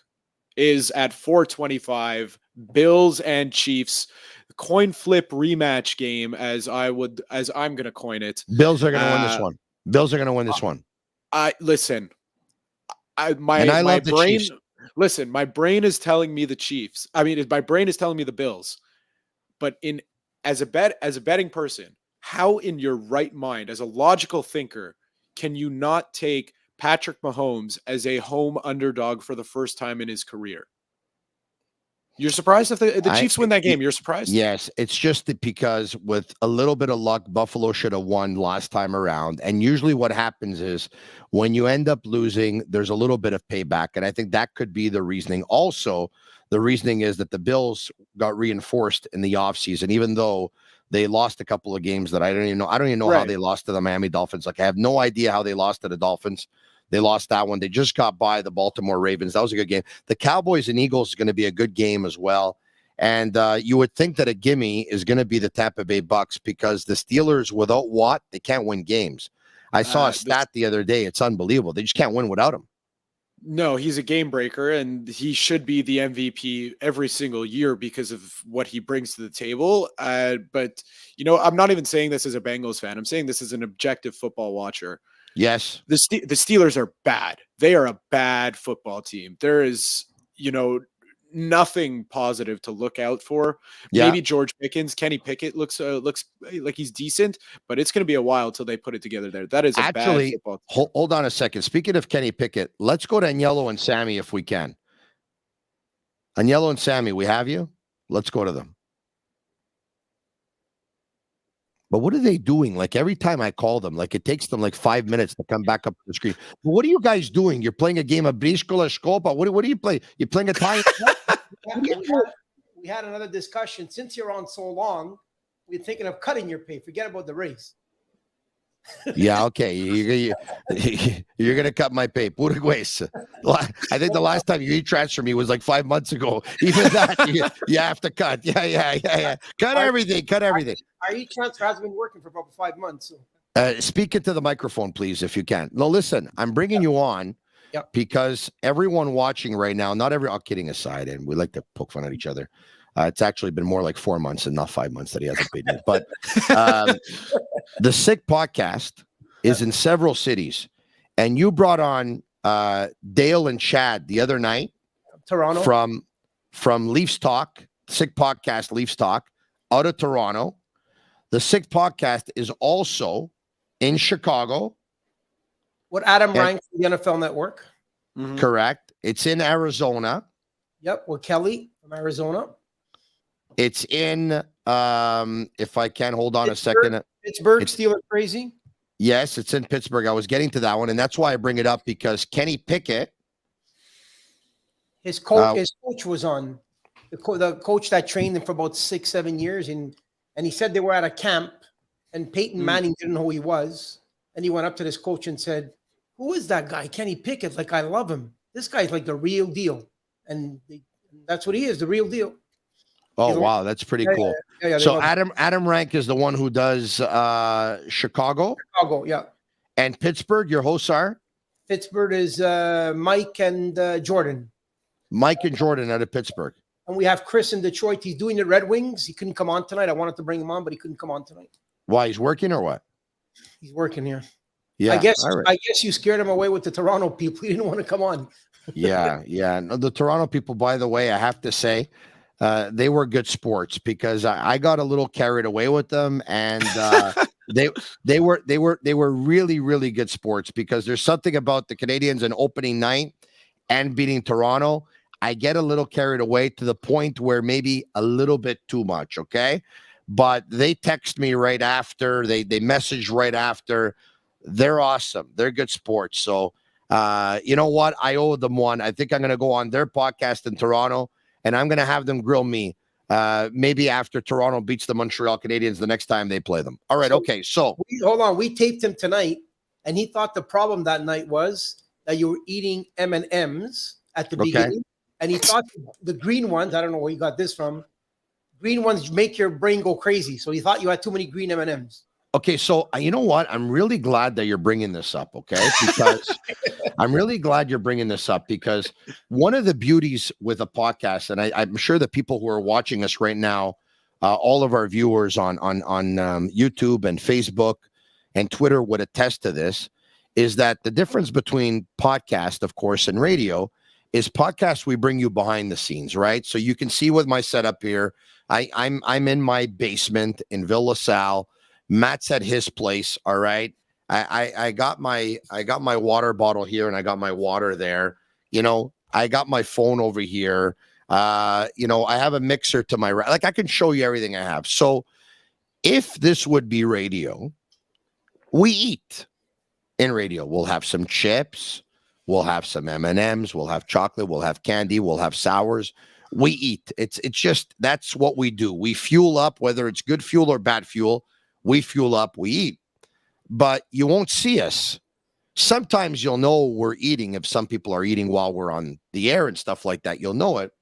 is at 4:25, Bills and Chiefs, coin flip rematch game, as I'm going to coin it. Bills are going to win this one. Bills are going to win this one. Listen, my brain. Listen, my brain is telling me the Chiefs. I mean, my brain is telling me the Bills. But as a betting person, how in your right mind, as a logical thinker, can you not take Patrick Mahomes as a home underdog for the first time in his career? You're surprised if the Chiefs win that game? You're surprised? Yes, it's just that because with a little bit of luck, Buffalo should have won last time around. And usually what happens is when you end up losing, there's a little bit of payback. And I think that could be the reasoning. Also, the reasoning is that the Bills got reinforced in the offseason, even though they lost a couple of games that I don't even know how they lost to the Miami Dolphins. Like, I have no idea how they lost to the Dolphins. They lost that one. They just got by the Baltimore Ravens. That was a good game. The Cowboys and Eagles is going to be a good game as well. And you would think that a gimme is going to be the Tampa Bay Bucks because the Steelers, without Watt, they can't win games. I saw a stat the other day. It's unbelievable. They just can't win without him. No, he's a game breaker, and he should be the MVP every single year because of what he brings to the table. But, I'm not even saying this as a Bengals fan. I'm saying this as an objective football watcher. Yes. The Steelers are bad. They are a bad football team. There is, nothing positive to look out for. Yeah. Maybe George Pickens, Kenny Pickett looks like he's decent, but it's going to be a while till they put it together there. That is a bad football team. Hold on a second. Speaking of Kenny Pickett, let's go to Agnello and Sammy if we can. Agnello and Sammy, we have you? Let's go to them. But what are they doing? Like every time I call them, like it takes them like 5 minutes to come back up to the screen. But what are you guys doing? You're playing a game of Briscola Scopa. What do you play? You're playing Italian? We had another discussion. Since you're on so long, we're thinking of cutting your pay. Forget about the raise. Yeah, okay. You're gonna cut my pay. Uruguay's. I think the last time you e-transfer me was like 5 months ago. Even that you have to cut. Yeah. Cut everything. Our e-transfer has been working for about 5 months. So. Speak into the microphone, please, if you can. No, listen. I'm bringing you on Yep. Because everyone watching right now, not every, all kidding aside, and we like to poke fun at each other. It's actually been more like 4 months and not 5 months that he hasn't paid me. But the Sick Podcast is in several cities. And you brought on Dale and Chad the other night. Toronto. From Leafs Talk, Sick Podcast Leafs Talk, out of Toronto. The Sick Podcast is also in Chicago. What Adam Rank from the NFL Network. Mm-hmm. Correct. It's in Arizona. Yep. With Kelly from Arizona. It's in, if I can hold on a second. Pittsburgh, Steelers Crazy. Yes, it's in Pittsburgh. I was getting to that one, and that's why I bring it up, because Kenny Pickett. His coach was on. The coach that trained him for about 6-7 years. And he said they were at a camp, and Peyton Manning didn't know who he was. And he went up to this coach and said, "Who is that guy, Kenny Pickett? Like, I love him. This guy's like the real deal." And that's what he is, the real deal. Oh, wow. That's pretty cool. Yeah, so Adam Rank is the one who does Chicago. Chicago, yeah. And Pittsburgh, your hosts are? Pittsburgh is Mike and Jordan. Mike and Jordan out of Pittsburgh. And we have Chris in Detroit. He's doing the Red Wings. He couldn't come on tonight. I wanted to bring him on, but he couldn't come on tonight. Why? He's working or what? He's working here. Yeah. I guess you scared him away with the Toronto people. He didn't want to come on. Yeah. No, the Toronto people, by the way, I have to say, they were good sports, because I got a little carried away with them, and they were really, really good sports, because there's something about the Canadians in opening night and beating Toronto. I get a little carried away to the point where maybe a little bit too much. Okay. But they text me right after, they message right after. They're awesome. They're good sports. So, you know what? I owe them one. I think I'm going to go on their podcast in Toronto, and I'm going to have them grill me maybe after Toronto beats the Montreal Canadiens the next time they play them. All right. Okay. So hold on. We taped him tonight, and he thought the problem that night was that you were eating M&Ms at the beginning. And he thought the green ones, I don't know where you got this from, green ones make your brain go crazy. So he thought you had too many green M&Ms. Okay, so you know what? I'm really glad that you're bringing this up, okay? Because I'm really glad you're bringing this up, because one of the beauties with a podcast, and I'm sure the people who are watching us right now, all of our viewers on YouTube and Facebook and Twitter would attest to this, is that the difference between podcast, of course, and radio is podcast. We bring you behind the scenes, right? So you can see with my setup here, I'm in my basement in Ville LaSalle. Matt's at his place. All right. I got my water bottle here, and I got my water there. You know, I got my phone over here. You know, I have a mixer to my right. Like, I can show you everything I have. So if this would be radio, we eat in radio. We'll have some chips. We'll have some M&Ms. We'll have chocolate. We'll have candy. We'll have sours. We eat. It's just, that's what we do. We fuel up, whether it's good fuel or bad fuel. We fuel up. We eat. But you won't see us. Sometimes you'll know we're eating if some people are eating while we're on the air and stuff like that. You'll know it.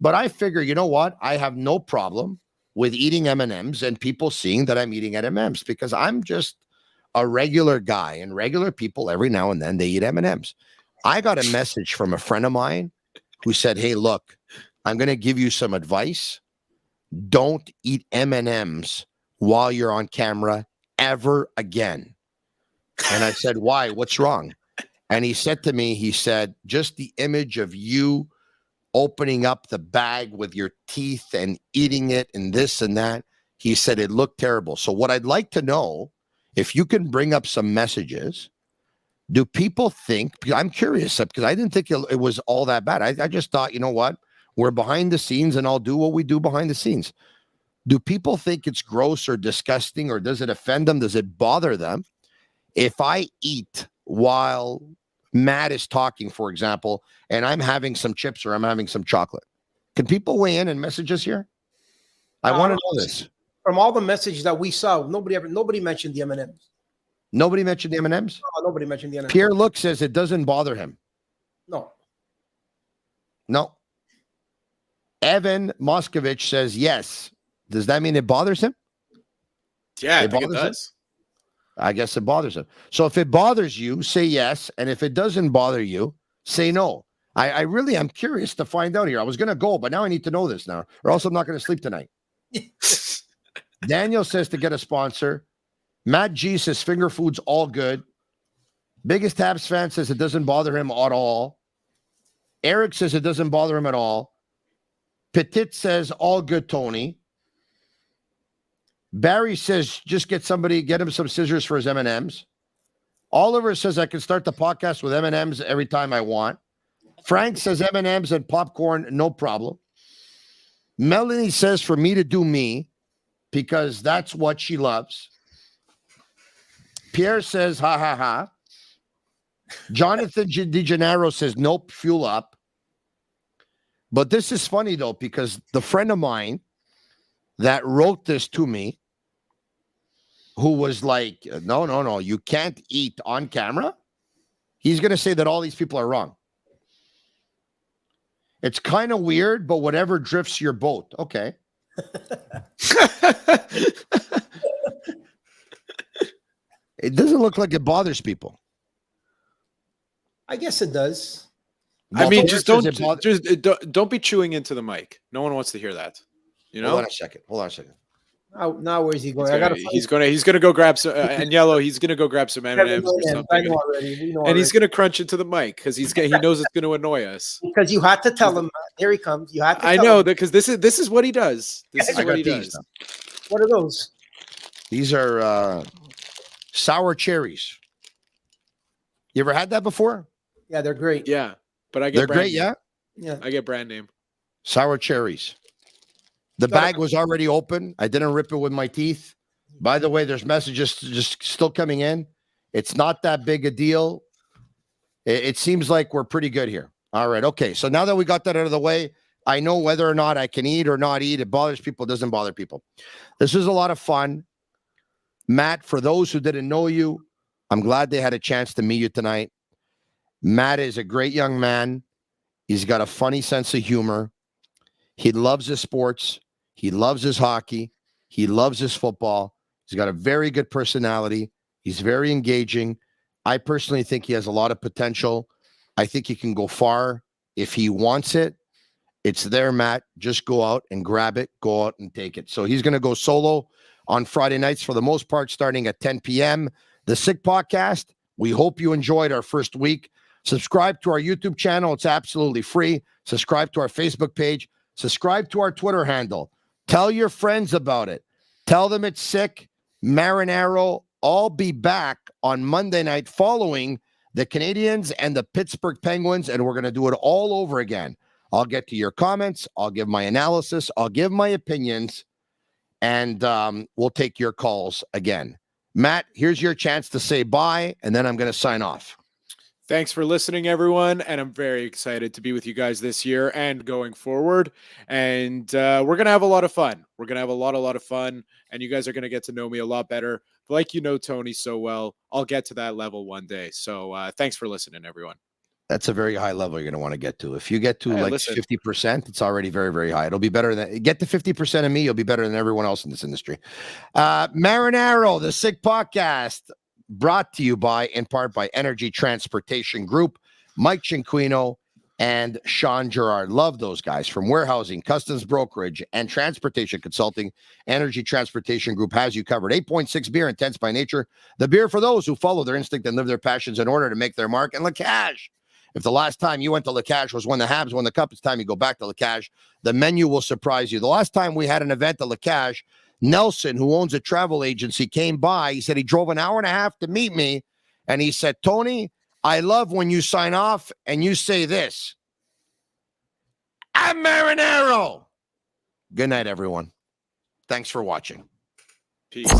But I figure, you know what? I have no problem with eating M&Ms and people seeing that I'm eating M&Ms, because I'm just a regular guy, and regular people every now and then they eat M&Ms. I got a message from a friend of mine who said, "Hey, look, I'm going to give you some advice. Don't eat M&Ms while you're on camera ever again." And I said, "Why? What's wrong?" And he said to me, he said, "Just the image of you opening up the bag with your teeth and eating it and this and that." He said it looked terrible. So what I'd like to know, if you can bring up some messages, do people think, because I'm curious, because I didn't think it was all that bad. I just thought, you know what? We're behind the scenes, and I'll do what we do behind the scenes. Do people think it's gross or disgusting, or does it offend them? Does it bother them if I eat while Matt is talking, for example, and I'm having some chips or I'm having some chocolate? Can people weigh in and message us here? I want to know this. From all the messages that we saw, nobody mentioned the M&Ms. Nobody mentioned the M&Ms? No, nobody mentioned the M&Ms. Pierre Look says it doesn't bother him. No. Evan Moskovich says yes. Does that mean it bothers him? Yeah, I think it does. I guess it bothers him. So if it bothers you, say yes. And if it doesn't bother you, say no. I really am curious to find out here. I was going to go, but now I need to know this now, or else I'm not going to sleep tonight. Daniel says to get a sponsor. Matt G says finger food's all good. Biggest Habs fan says it doesn't bother him at all. Eric says it doesn't bother him at all. Petit says all good, Tony. Barry says just get him some scissors for his M&Ms. Oliver says I can start the podcast with M&Ms every time I want. Frank says M&Ms and popcorn, no problem. Melanie says for me to do me because that's what she loves. Pierre says ha ha ha. Jonathan DeGennaro says nope, fuel up. But this is funny though, because the friend of mine that wrote this to me, who was like, no, you can't eat on camera. He's going to say that all these people are wrong. It's kind of weird, but whatever drifts your boat. Okay. It doesn't look like it bothers people. I guess it does. I mean, just don't be chewing into the mic. No one wants to hear that. You know. Hold on a second. Now where's he going? He's gonna go grab some and yellow. He's gonna go grab some M&Ms or something. I know already. And he's gonna crunch into the mic because he knows it's gonna annoy us. Because you had to tell him. Here he comes. You had to. I know that because this is what he does. This is what he does. What are those? These are sour cherries. You ever had that before? Yeah, they're great. Yeah, but I get they're great. name. Yeah. I get brand name. Sour cherries. The bag was already open. I didn't rip it with my teeth. By the way, there's messages just still coming in. It's not that big a deal. It seems like we're pretty good here. All right. Okay. So now that we got that out of the way, I know whether or not I can eat or not eat. It bothers people. It doesn't bother people. This is a lot of fun. Matt, for those who didn't know you, I'm glad they had a chance to meet you tonight. Matt is a great young man. He's got a funny sense of humor. He loves his sports. He loves his hockey. He loves his football. He's got a very good personality. He's very engaging. I personally think he has a lot of potential. I think he can go far if he wants it. It's there, Matt. Just go out and grab it. Go out and take it. So he's going to go solo on Friday nights for the most part, starting at 10 p.m. The Sick Podcast. We hope you enjoyed our first week. Subscribe to our YouTube channel. It's absolutely free. Subscribe to our Facebook page. Subscribe to our Twitter handle. Tell your friends about it. Tell them it's sick. Marinaro. I'll be back on Monday night following the Canadiens and the Pittsburgh Penguins, and we're going to do it all over again. I'll get to your comments. I'll give my analysis. I'll give my opinions, and we'll take your calls again. Matt, here's your chance to say bye, and then I'm going to sign off. Thanks for listening, everyone. And I'm very excited to be with you guys this year and going forward. And we're going to have a lot of fun. We're going to have a lot of fun. And you guys are going to get to know me a lot better. Like you know Tony so well, I'll get to that level one day. So thanks for listening, everyone. That's a very high level you're going to want to get to. If you get to 50%, it's already very, very high. It'll be better than get to 50% of me. You'll be better than everyone else in this industry. Marinaro, the Sick Podcast, brought to you in part by Energy Transportation Group, Mike Cinquino and Sean Gerard. Love those guys. From warehousing, customs brokerage, and transportation consulting, Energy Transportation Group has you covered. 8.6 beer, intense by nature. The beer for those who follow their instinct and live their passions in order to make their mark. And La Cage. If the last time you went to La Cage was when the Habs won the Cup, it's time you go back to La Cage. The menu will surprise you. The last time we had an event at La Cage, Nelson, who owns a travel agency, came by. He said he drove an hour and a half to meet me. And he said, Tony, I love when you sign off and you say this. I'm Marinaro. Good night, everyone. Thanks for watching. Peace.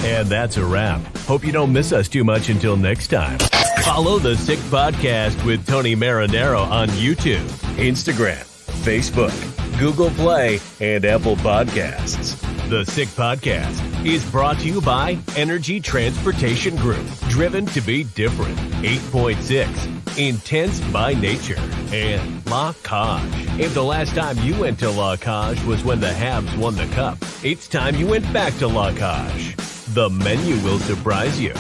And that's a wrap. Hope you don't miss us too much until next time. Follow the Sick Podcast with Tony Marinaro on YouTube, Instagram, Facebook, Google Play, and Apple Podcasts. The Sick Podcast is brought to you by Energy Transportation Group, driven to be different, 8.6, intense by nature, and La Cage. If the last time you went to La Cage was when the Habs won the Cup, it's time you went back to La Cage. The menu will surprise you.